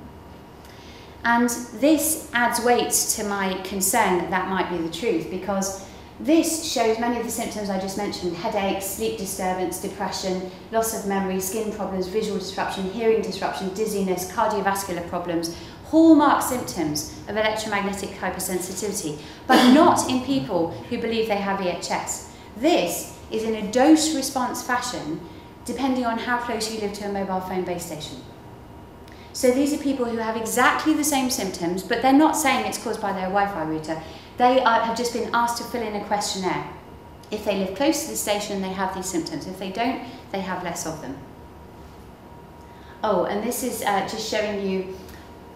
And this adds weight to my concern that that might be the truth, because this shows many of the symptoms I just mentioned: headaches, sleep disturbance, depression, loss of memory, skin problems, visual disruption, hearing disruption, dizziness, cardiovascular problems, hallmark symptoms of electromagnetic hypersensitivity, but not in people who believe they have EHS. This is in a dose-response fashion, depending on how close you live to a mobile phone base station. So these are people who have exactly the same symptoms, but they're not saying it's caused by their Wi-Fi router. They have just been asked to fill in a questionnaire. If they live close to the station, they have these symptoms. If they don't, they have less of them. Oh, and this is just showing you,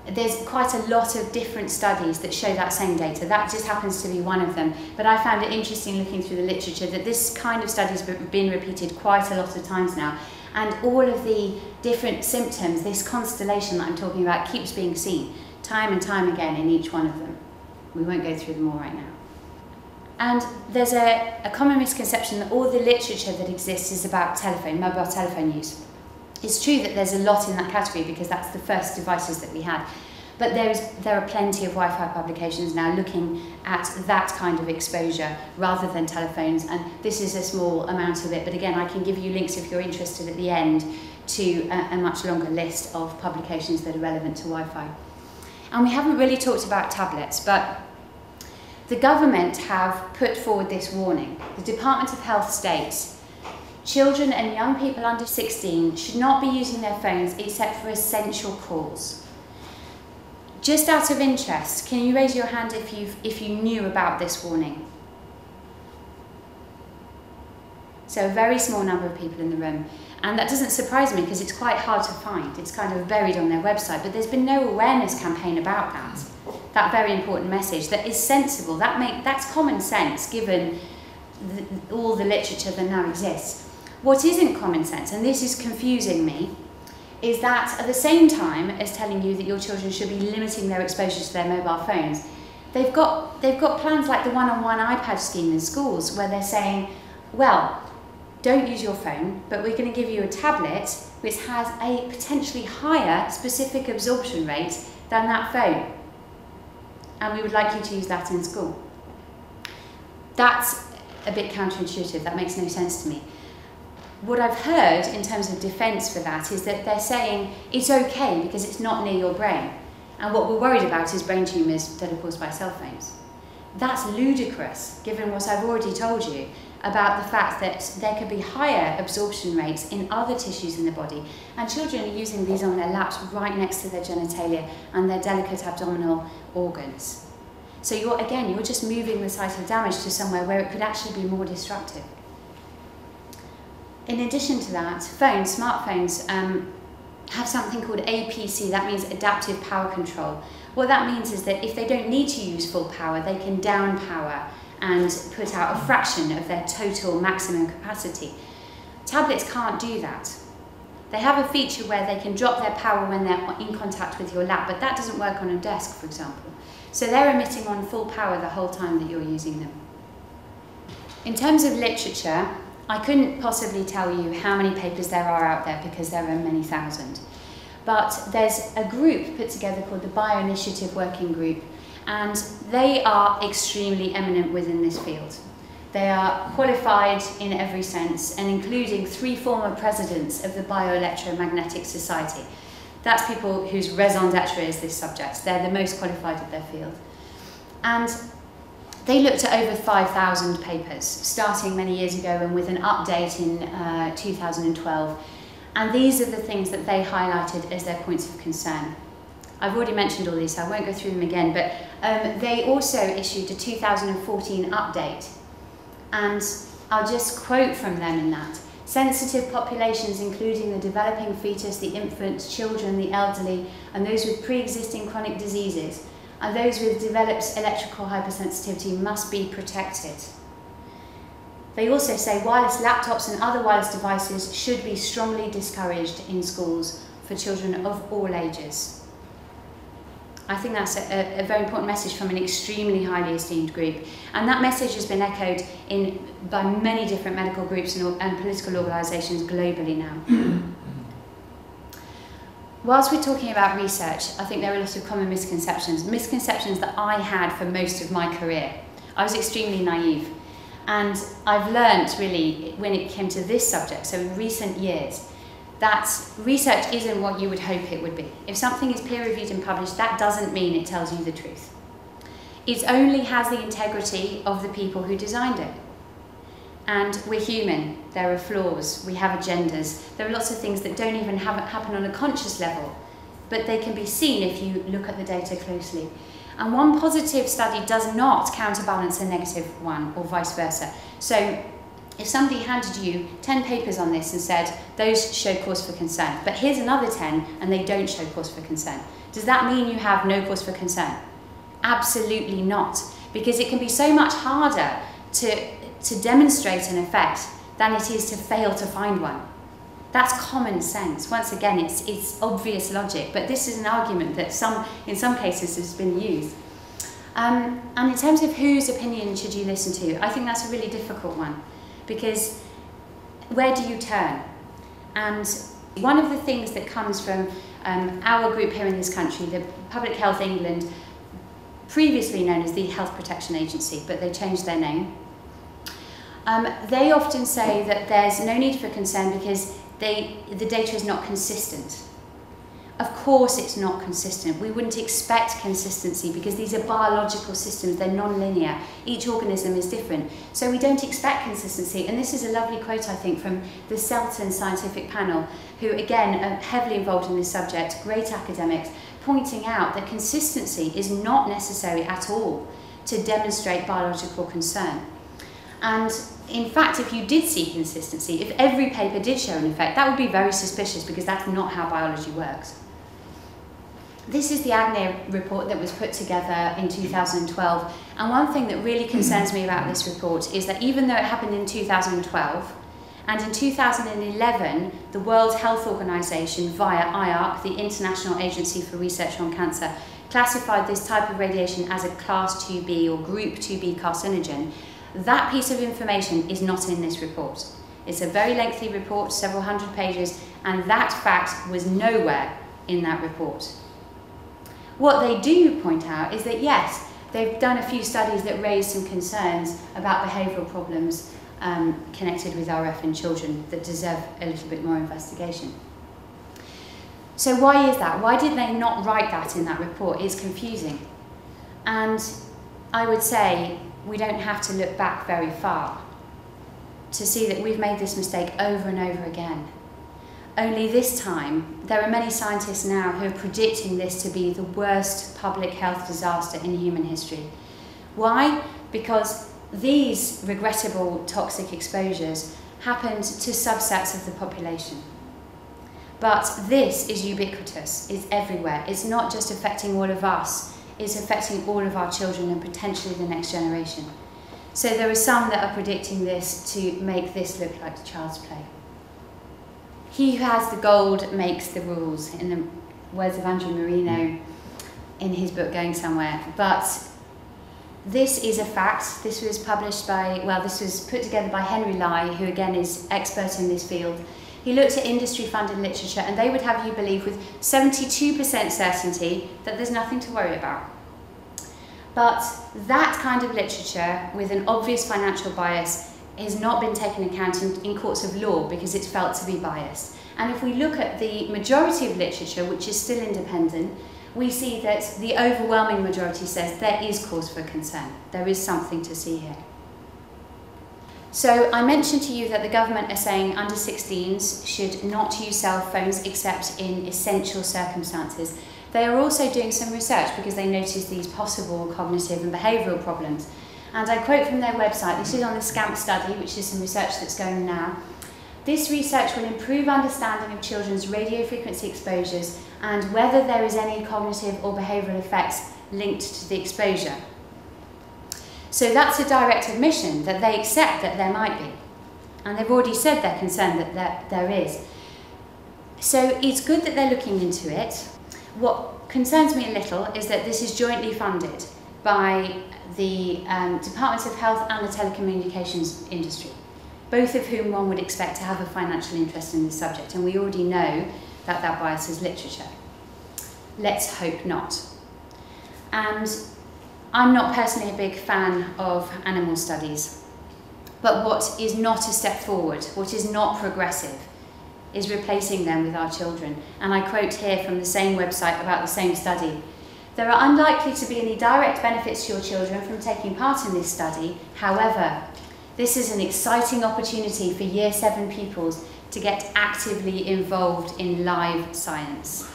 there's quite a lot of different studies that show that same data. That just happens to be one of them. But I found it interesting looking through the literature that this kind of study has been repeated quite a lot of times now. And all of the different symptoms, this constellation that I'm talking about, keeps being seen time and time again in each one of them. We won't go through them all right now. And there's a common misconception that all the literature that exists is about mobile telephone use. It's true that there's a lot in that category because that's the first devices that we had. But there are plenty of Wi-Fi publications now looking at that kind of exposure rather than telephones, and this is a small amount of it. But again, I can give you links if you're interested at the end to a much longer list of publications that are relevant to Wi-Fi. And we haven't really talked about tablets, but the government have put forward this warning. The Department of Health states, children and young people under 16 should not be using their phones except for essential calls. Just out of interest, can you raise your hand if you knew about this warning? So a very small number of people in the room. And that doesn't surprise me because it's quite hard to find. It's kind of buried on their website, but there's been no awareness campaign about that very important message that is sensible. That's common sense given all the literature that now exists. What isn't common sense, and this is confusing me, is that at the same time as telling you that your children should be limiting their exposure to their mobile phones, they've got plans like the one-on-one iPad scheme in schools where they're saying, Well, don't use your phone, but we're going to give you a tablet which has a potentially higher specific absorption rate than that phone. And we would like you to use that in school. That's a bit counterintuitive, that makes no sense to me. What I've heard in terms of defence for that is that they're saying it's okay because it's not near your brain. And what we're worried about is brain tumours that are caused by cell phones. That's ludicrous, given what I've already told you about the fact that there could be higher absorption rates in other tissues in the body. And children are using these on their laps right next to their genitalia and their delicate abdominal organs. So you're just moving the site of damage to somewhere where it could actually be more destructive. In addition to that, smartphones have something called APC, that means adaptive power control. What that means is that if they don't need to use full power, they can down power and put out a fraction of their total maximum capacity. Tablets can't do that. They have a feature where they can drop their power when they're in contact with your lap, but that doesn't work on a desk, for example. So they're emitting on full power the whole time that you're using them. In terms of literature, I couldn't possibly tell you how many papers there are out there because there are many thousand. But there's a group put together called the Bioinitiative Working Group, and they are extremely eminent within this field. They are qualified in every sense, and including 3 former presidents of the Bioelectromagnetic Society. That's people whose raison d'etre is this subject. They're the most qualified of their field. And they looked at over 5,000 papers, starting many years ago and with an update in 2012. And these are the things that they highlighted as their points of concern. I've already mentioned all these, so I won't go through them again, but they also issued a 2014 update. And I'll just quote from them in that. Sensitive populations, including the developing fetus, the infant, children, the elderly, and those with pre-existing chronic diseases, and those with developed electrical hypersensitivity must be protected. They also say wireless laptops and other wireless devices should be strongly discouraged in schools for children of all ages. I think that's a very important message from an extremely highly esteemed group. And that message has been echoed by many different medical groups and political organisations globally now. Whilst we're talking about research, I think there are lots of common misconceptions that I had for most of my career. I was extremely naive. And I've learnt really, when it came to this subject, so in recent years, that research isn't what you would hope it would be. If something is peer-reviewed and published, that doesn't mean it tells you the truth. It only has the integrity of the people who designed it. And we're human, there are flaws, we have agendas, there are lots of things that don't even happen on a conscious level, but they can be seen if you look at the data closely. And one positive study does not counterbalance a negative one, or vice versa. So if somebody handed you 10 papers on this and said, those show cause for concern, but here's another 10 and they don't show cause for concern, does that mean you have no cause for concern? Absolutely not, because it can be so much harder to demonstrate an effect than it is to fail to find one. That's common sense. Once again, it's obvious logic, but this is an argument that in some cases has been used. And in terms of whose opinion should you listen to, I think that's a really difficult one, because where do you turn? And one of the things that comes from our group here in this country, the Public Health England, previously known as the Health Protection Agency, but they changed their name. They often say that there's no need for concern because the data is not consistent. Of course it's not consistent. We wouldn't expect consistency because these are biological systems, they're non-linear. Each organism is different. So we don't expect consistency. And this is a lovely quote, I think, from the Selton scientific panel, who again are heavily involved in this subject, great academics, pointing out that consistency is not necessary at all to demonstrate biological concern. And in fact, if you did see consistency, if every paper did show an effect, that would be very suspicious because that's not how biology works. This is the Agnew report that was put together in 2012. And one thing that really concerns me about this report is that even though it happened in 2012, and in 2011, the World Health Organization, via IARC, the International Agency for Research on Cancer, classified this type of radiation as a class 2B or group 2B carcinogen. That piece of information is not in this report. It's a very lengthy report, several hundred pages, and that fact was nowhere in that report. What they do point out is that yes, they've done a few studies that raise some concerns about behavioural problems connected with RF in children that deserve a little bit more investigation. So why is that? Why did they not write that in that report? It's confusing. And I would say we don't have to look back very far to see that we've made this mistake over and over again. Only this time, there are many scientists now who are predicting this to be the worst public health disaster in human history. Why? Because these regrettable toxic exposures happened to subsets of the population. But this is ubiquitous, it's everywhere. It's not just affecting all of us, it's affecting all of our children and potentially the next generation. So there are some that are predicting this to make this look like child's play. He who has the gold makes the rules, in the words of Andrew Marino in his book Going Somewhere. But this is a fact. This was published by, well, this was put together by Henry Lai, who again is expert in this field. He looked at industry-funded literature, and they would have you believe with 72% certainty that there's nothing to worry about. But that kind of literature, with an obvious financial bias, has not been taken into account in courts of law because it's felt to be biased. And if we look at the majority of literature, which is still independent, we see that the overwhelming majority says there is cause for concern. There is something to see here. So I mentioned to you that the government are saying under 16s should not use cell phones except in essential circumstances. They are also doing some research because they noticed these possible cognitive and behavioural problems. And I quote from their website, this is on the SCAMP study, which is some research that's going now. This research will improve understanding of children's radiofrequency exposures and whether there is any cognitive or behavioural effects linked to the exposure. So that's a direct admission that they accept that there might be. And they've already said they're concerned that there is. So it's good that they're looking into it. What concerns me a little is that this is jointly funded by the Departments of Health and the telecommunications industry, both of whom one would expect to have a financial interest in this subject, and we already know that that biases literature. Let's hope not. And I'm not personally a big fan of animal studies, but what is not a step forward, what is not progressive, is replacing them with our children. And I quote here from the same website about the same study. There are unlikely to be any direct benefits to your children from taking part in this study. However, this is an exciting opportunity for Year 7 pupils to get actively involved in live science.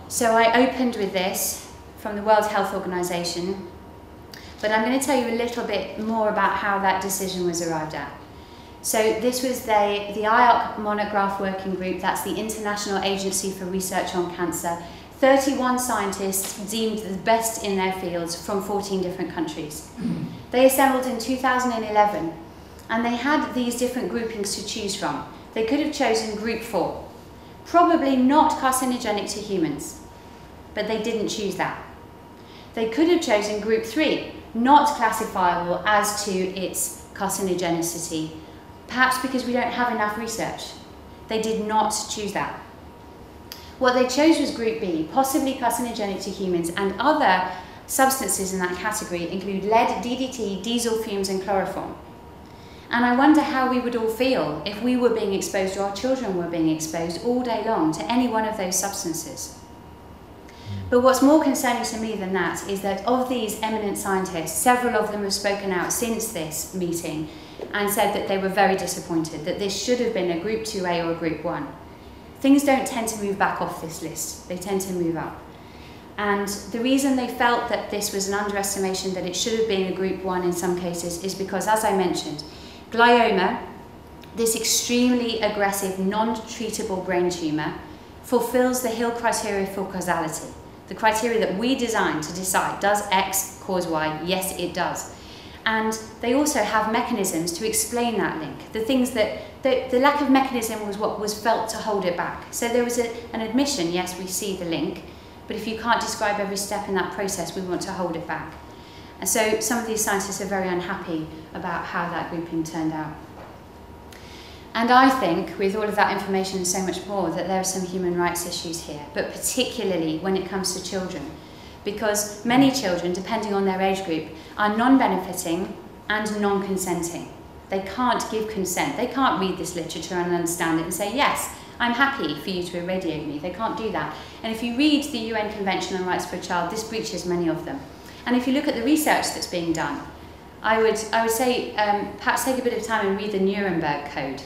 So I opened with this from the World Health Organization, but I'm going to tell you a little bit more about how that decision was arrived at. So this was the IARC monograph working group, that's the International Agency for Research on Cancer. 31 scientists deemed the best in their fields from 14 different countries. They assembled in 2011, and they had these different groupings to choose from. They could have chosen group 4, probably not carcinogenic to humans, but they didn't choose that. They could have chosen group 3, not classifiable as to its carcinogenicity, perhaps because we don't have enough research. They did not choose that. What they chose was group B, possibly carcinogenic to humans, and other substances in that category include lead, DDT, diesel fumes and chloroform. And I wonder how we would all feel if we were being exposed, or our children were being exposed all day long to any one of those substances. But what's more concerning to me than that is that of these eminent scientists, several of them have spoken out since this meeting and said that they were very disappointed, that this should have been a group 2A or a group 1. Things don't tend to move back off this list, they tend to move up. And the reason they felt that this was an underestimation, that it should have been a group 1 in some cases, is because, as I mentioned, glioma, this extremely aggressive, non-treatable brain tumour, fulfills the Hill criteria for causality, the criteria that we designed to decide, does X cause Y? Yes, it does. And they also have mechanisms to explain that link. The things that, the lack of mechanism was what was felt to hold it back. So there was an admission, yes, we see the link, But if you can't describe every step in that process, we want to hold it back. And so some of these scientists are very unhappy about how that grouping turned out. And I think, with all of that information and so much more, that there are some human rights issues here, but particularly when it comes to children, because many children, depending on their age group, are non-benefiting and non-consenting. They can't give consent. They can't read this literature and understand it and say, yes, I'm happy for you to irradiate me. They can't do that. And if you read the UN Convention on Rights for a Child, this breaches many of them. And if you look at the research that's being done, I would say perhaps take a bit of time and read the Nuremberg Code,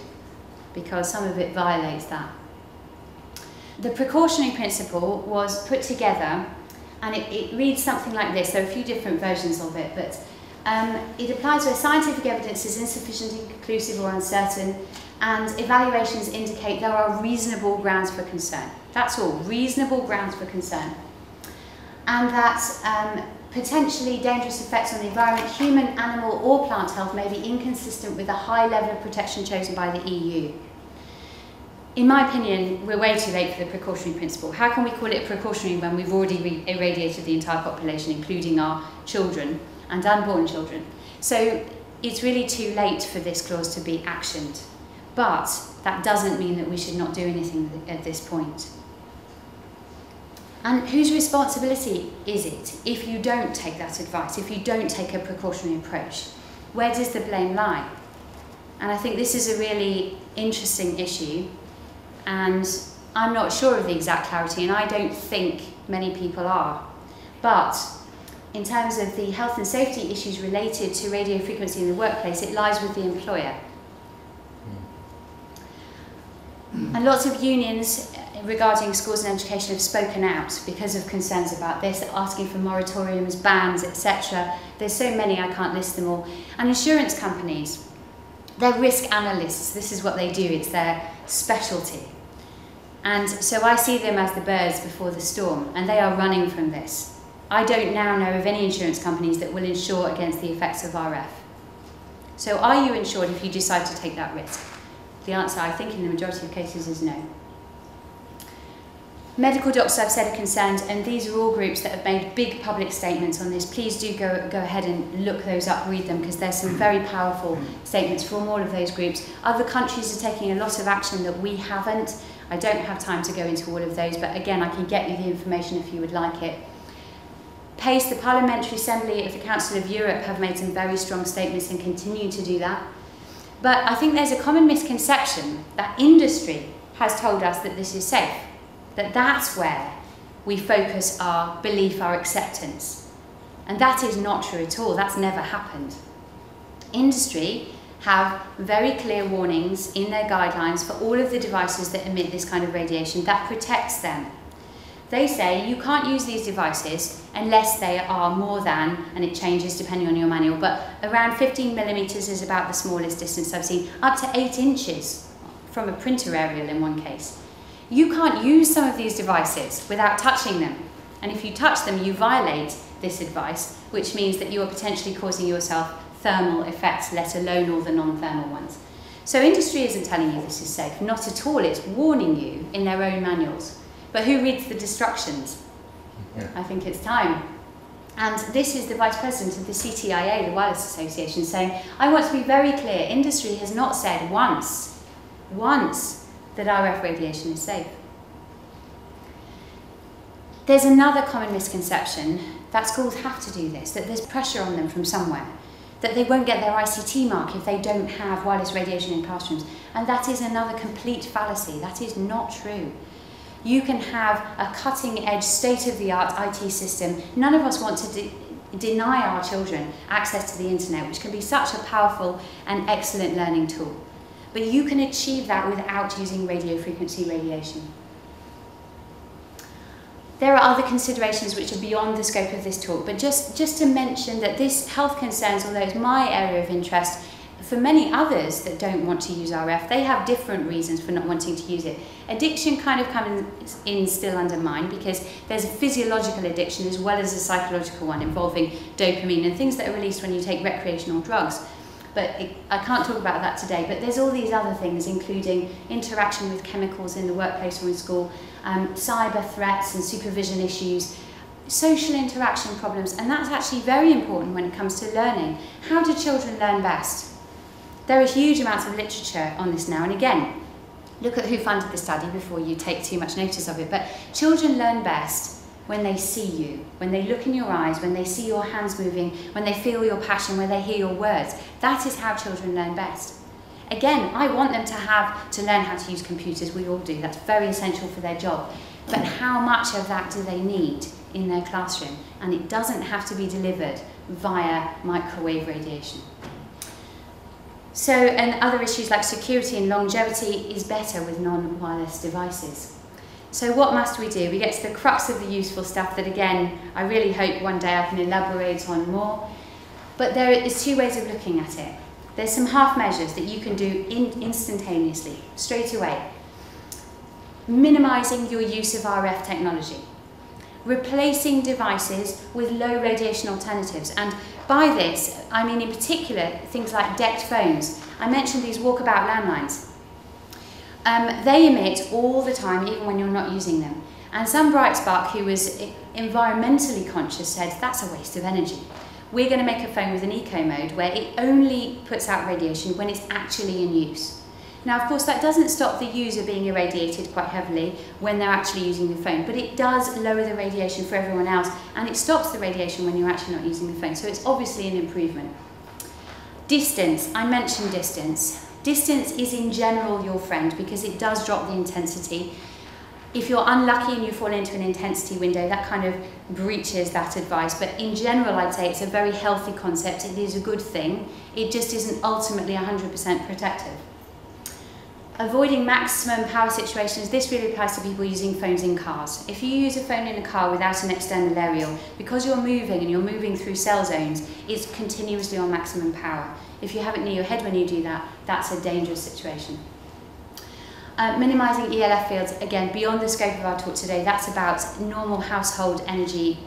because some of it violates that. The precautionary principle was put together, and it reads something like this. There are a few different versions of it, but it applies where scientific evidence is insufficient, inconclusive or uncertain, and evaluations indicate there are reasonable grounds for concern. That's all, reasonable grounds for concern. And that potentially dangerous effects on the environment, human, animal or plant health may be inconsistent with the high level of protection chosen by the EU. In my opinion, we're way too late for the precautionary principle. How can we call it precautionary when we've already irradiated the entire population, including our children and unborn children? So it's really too late for this clause to be actioned. But that doesn't mean that we should not do anything at this point. And whose responsibility is it if you don't take that advice, if you don't take a precautionary approach? Where does the blame lie? And I think this is a really interesting issue, and I'm not sure of the exact clarity, and I don't think many people are. But in terms of the health and safety issues related to radio frequency in the workplace, it lies with the employer. And lots of unions regarding schools and education have spoken out because of concerns about this, asking for moratoriums, bans, etc. There's so many, I can't list them all. And insurance companies, they're risk analysts. This is what they do, it's their specialty. And so I see them as the birds before the storm, and they are running from this. I don't now know of any insurance companies that will insure against the effects of RF. So are you insured if you decide to take that risk? The answer, I think, in the majority of cases is no. Medical doctors, I've said, are concerned, and these are all groups that have made big public statements on this. Please do go ahead and look those up, read them, because there's some very powerful statements from all of those groups. Other countries are taking a lot of action that we haven't. I don't have time to go into all of those, but again, I can get you the information if you would like it. PACE, the Parliamentary Assembly of the Council of Europe, have made some very strong statements and continue to do that. But I think there's a common misconception that industry has told us that this is safe, that that's where we focus our belief, our acceptance. And that is not true at all. That's never happened. Industry have very clear warnings in their guidelines for all of the devices that emit this kind of radiation that protects them. They say you can't use these devices unless they are more than, and it changes depending on your manual, but around 15 millimeters is about the smallest distance I've seen, up to 8 inches from a printer aerial in one case. You can't use some of these devices without touching them. And if you touch them, you violate this advice, which means that you are potentially causing yourself thermal effects, let alone all the non-thermal ones. So industry isn't telling you this is safe, not at all. It's warning you in their own manuals. But who reads the instructions? Yeah. I think it's time. And this is the Vice President of the CTIA, the Wireless Association, saying, I want to be very clear, industry has not said once that RF radiation is safe. There's another common misconception that schools have to do this, that there's pressure on them from somewhere, that they won't get their ICT mark if they don't have wireless radiation in classrooms. And that is another complete fallacy. That is not true. You can have a cutting-edge, state-of-the-art IT system. None of us want to deny our children access to the internet, which can be such a powerful and excellent learning tool. But you can achieve that without using radio frequency radiation. There are other considerations which are beyond the scope of this talk, but just to mention that this health concerns, although it's my area of interest, for many others that don't want to use RF, they have different reasons for not wanting to use it. Addiction kind of comes in still under mine, because there's a physiological addiction as well as a psychological one involving dopamine and things that are released when you take recreational drugs. but I can't talk about that today. But there's all these other things, including interaction with chemicals in the workplace or in school, cyber threats and supervision issues, social interaction problems, and that's actually very important when it comes to learning. How do children learn best? There are huge amounts of literature on this now, and again, look at who funded the study before you take too much notice of it. But children learn best when they see you, when they look in your eyes, when they see your hands moving, when they feel your passion, when they hear your words. That is how children learn best. Again, I want them to learn how to use computers. We all do. That's very essential for their job. But how much of that do they need in their classroom? And it doesn't have to be delivered via microwave radiation. So, and other issues like security and longevity is better with non-wireless devices. So what must we do? We get to the crux of the useful stuff that, again, I really hope one day I can elaborate on more. But there is two ways of looking at it. There's some half measures that you can do instantaneously, straight away. Minimising your use of RF technology. Replacing devices with low radiation alternatives. And by this, I mean in particular things like decked phones. I mentioned these walkabout landlines. They emit all the time, even when you're not using them. And some bright spark who was environmentally conscious said, that's a waste of energy. We're going to make a phone with an eco mode where it only puts out radiation when it's actually in use. Now, of course, that doesn't stop the user being irradiated quite heavily when they're actually using the phone, but it does lower the radiation for everyone else, and it stops the radiation when you're actually not using the phone. So it's obviously an improvement. Distance. I mentioned distance. Distance is in general your friend because it does drop the intensity. If you're unlucky and you fall into an intensity window, that kind of breaches that advice. But in general, I'd say it's a very healthy concept. It is a good thing. It just isn't ultimately 100% protective. Avoiding maximum power situations. This really applies to people using phones in cars. If you use a phone in a car without an external aerial, because you're moving and you're moving through cell zones, it's continuously on maximum power. If you have it near your head when you do that, that's a dangerous situation. Minimising ELF fields, again, beyond the scope of our talk today, that's about normal household energy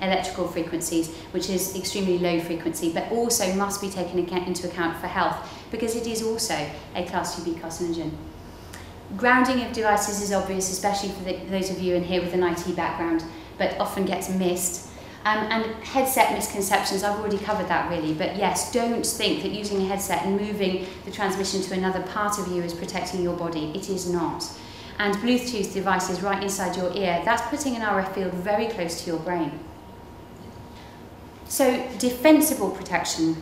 electrical frequencies, which is extremely low frequency, but also must be taken into account for health, because it is also a class 2B carcinogen. Grounding of devices is obvious, especially for those of you in here with an IT background, but often gets missed. And headset misconceptions, I've already covered that really, but yes, don't think that using a headset and moving the transmission to another part of you is protecting your body. It is not. And Bluetooth devices right inside your ear, that's putting an RF field very close to your brain. So, defensible protection.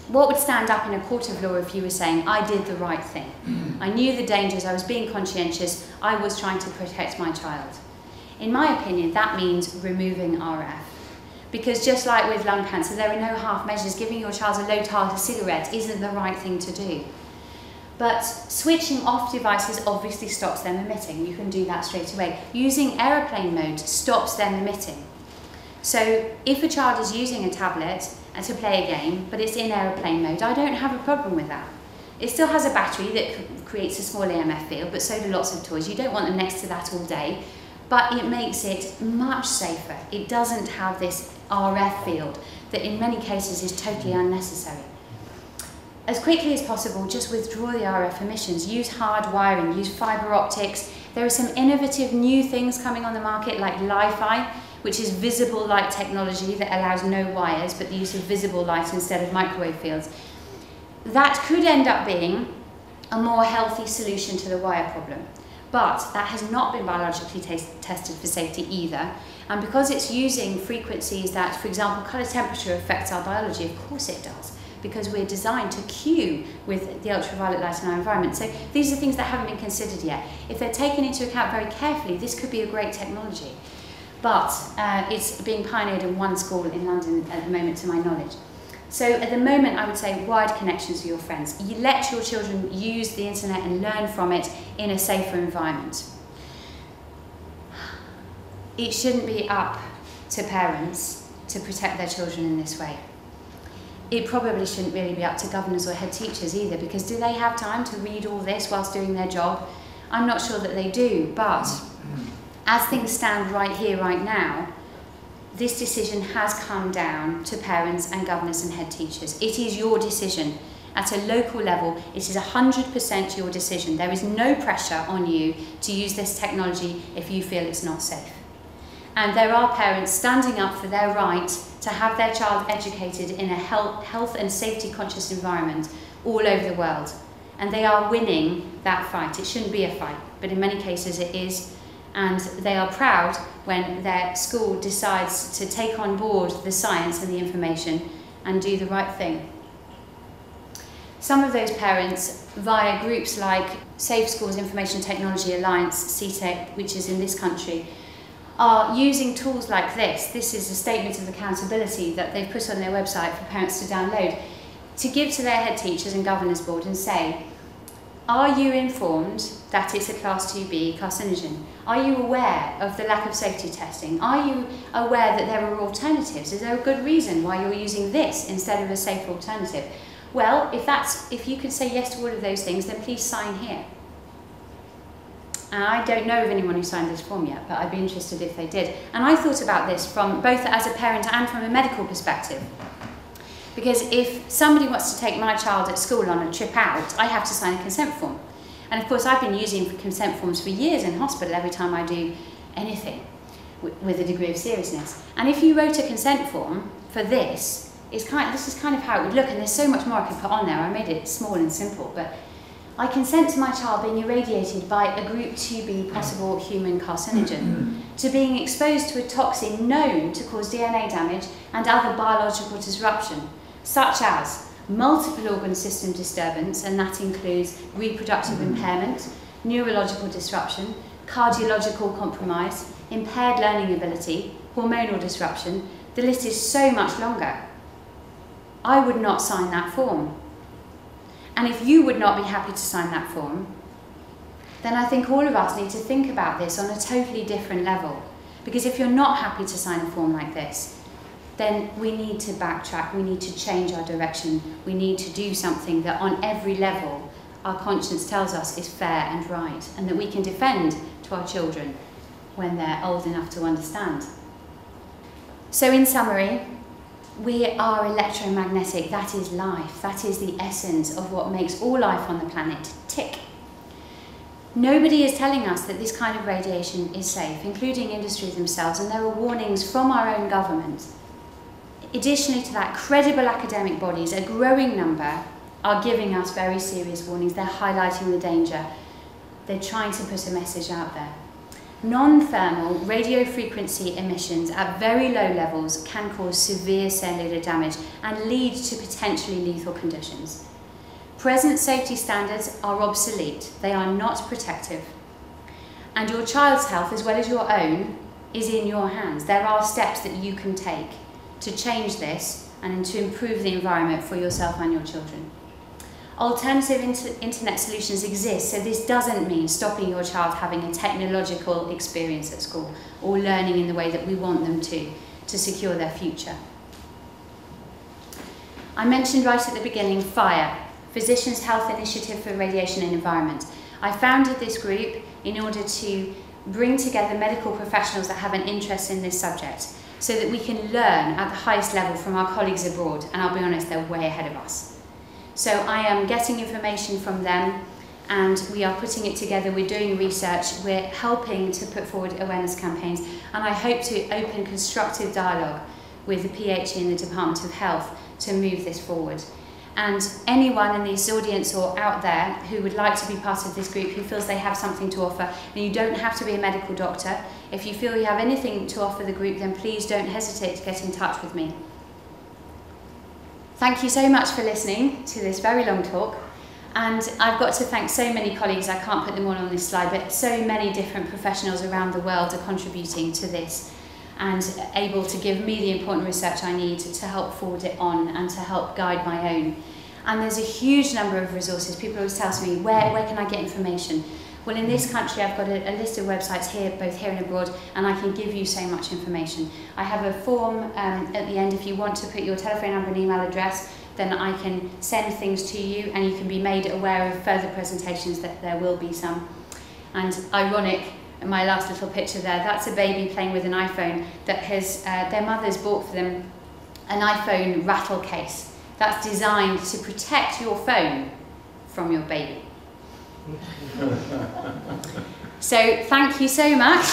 What would stand up in a court of law if you were saying, I did the right thing? I knew the dangers, I was being conscientious, I was trying to protect my child. In my opinion, that means removing RF. Because just like with lung cancer, there are no half measures. Giving your child a low tartar cigarette isn't the right thing to do. But switching off devices obviously stops them emitting. You can do that straight away. Using aeroplane mode stops them emitting. So if a child is using a tablet to play a game, but it's in aeroplane mode, I don't have a problem with that. It still has a battery that creates a small EMF field, but so do lots of toys. You don't want them next to that all day. But it makes it much safer. It doesn't have this RF field that in many cases is totally unnecessary. As quickly as possible, just withdraw the RF emissions. Use hard wiring, use fibre optics. There are some innovative new things coming on the market like Li-Fi, which is visible light technology that allows no wires but the use of visible light instead of microwave fields. That could end up being a more healthy solution to the wire problem. But that has not been biologically tested for safety either. And because it's using frequencies that, for example, colour temperature affects our biology, of course it does, because we're designed to cue with the ultraviolet light in our environment. So these are things that haven't been considered yet. If they're taken into account very carefully, this could be a great technology. But it's being pioneered in one school in London at the moment, to my knowledge. So at the moment, I would say wired connections with your friends. You let your children use the internet and learn from it in a safer environment. It shouldn't be up to parents to protect their children in this way. It probably shouldn't really be up to governors or head teachers either, because do they have time to read all this whilst doing their job? I'm not sure that they do, but as things stand right here, right now, this decision has come down to parents and governors and head teachers. It is your decision. At a local level, it is 100% your decision. There is no pressure on you to use this technology if you feel it's not safe. And there are parents standing up for their right to have their child educated in a health and safety conscious environment all over the world. And they are winning that fight. It shouldn't be a fight, but in many cases it is. And they are proud when their school decides to take on board the science and the information and do the right thing. Some of those parents, via groups like Safe Schools Information Technology Alliance, CTEC, which is in this country, are using tools like this. This is a statement of accountability that they've put on their website for parents to download, to give to their head teachers and governors board and say, are you informed that it's a class 2B carcinogen? Are you aware of the lack of safety testing? Are you aware that there are alternatives? Is there a good reason why you're using this instead of a safer alternative? Well, if you can say yes to all of those things, then please sign here. And I don't know of anyone who signed this form yet, but I'd be interested if they did. And I thought about this from both as a parent and from a medical perspective. Because if somebody wants to take my child at school on a trip out, I have to sign a consent form. And of course, I've been using consent forms for years in hospital every time I do anything with a degree of seriousness. And if you wrote a consent form for this, this is kind of how it would look, and there's so much more I could put on there. I made it small and simple, but I consent to my child being irradiated by a group 2B possible human carcinogen, to being exposed to a toxin known to cause DNA damage and other biological disruption, such as multiple organ system disturbance, and that includes reproductive impairment, neurological disruption, cardiological compromise, impaired learning ability, hormonal disruption. The list is so much longer. I would not sign that form. And if you would not be happy to sign that form, then I think all of us need to think about this on a totally different level. Because if you're not happy to sign a form like this, then we need to backtrack, we need to change our direction, we need to do something that on every level our conscience tells us is fair and right, and that we can defend to our children when they're old enough to understand. So in summary, we are electromagnetic. That is life. That is the essence of what makes all life on the planet tick. Nobody is telling us that this kind of radiation is safe, including industry themselves, and there are warnings from our own government. Additionally to that, credible academic bodies, a growing number, are giving us very serious warnings. They're highlighting the danger. They're trying to put a message out there. Non-thermal radiofrequency emissions at very low levels can cause severe cellular damage and lead to potentially lethal conditions. Present safety standards are obsolete. They are not protective. And your child's health, as well as your own, is in your hands. There are steps that you can take to change this and to improve the environment for yourself and your children. Alternative internet solutions exist, so this doesn't mean stopping your child having a technological experience at school or learning in the way that we want them to secure their future. I mentioned right at the beginning FIRE, Physicians' Health Initiative for Radiation and Environment. I founded this group in order to bring together medical professionals that have an interest in this subject so that we can learn at the highest level from our colleagues abroad, and I'll be honest, they're way ahead of us. So I am getting information from them and we are putting it together, we're doing research, we're helping to put forward awareness campaigns, and I hope to open constructive dialogue with the PHE and the Department of Health to move this forward. And anyone in this audience or out there who would like to be part of this group, who feels they have something to offer, and you don't have to be a medical doctor, if you feel you have anything to offer the group, then please don't hesitate to get in touch with me. Thank you so much for listening to this very long talk, and I've got to thank so many colleagues. I can't put them all on this slide, but so many different professionals around the world are contributing to this and able to give me the important research I need to help forward it on and to help guide my own. And there's a huge number of resources. People always tell me, where can I get information? Well, in this country, I've got a list of websites here, both here and abroad, and I can give you so much information. I have a form at the end. If you want to put your telephone number and email address, then I can send things to you, and you can be made aware of further presentations, that there will be some. And ironic, my last little picture there, that's a baby playing with an iPhone that has, their mother's bought for them an iPhone rattle case that's designed to protect your phone from your baby. So thank you so much.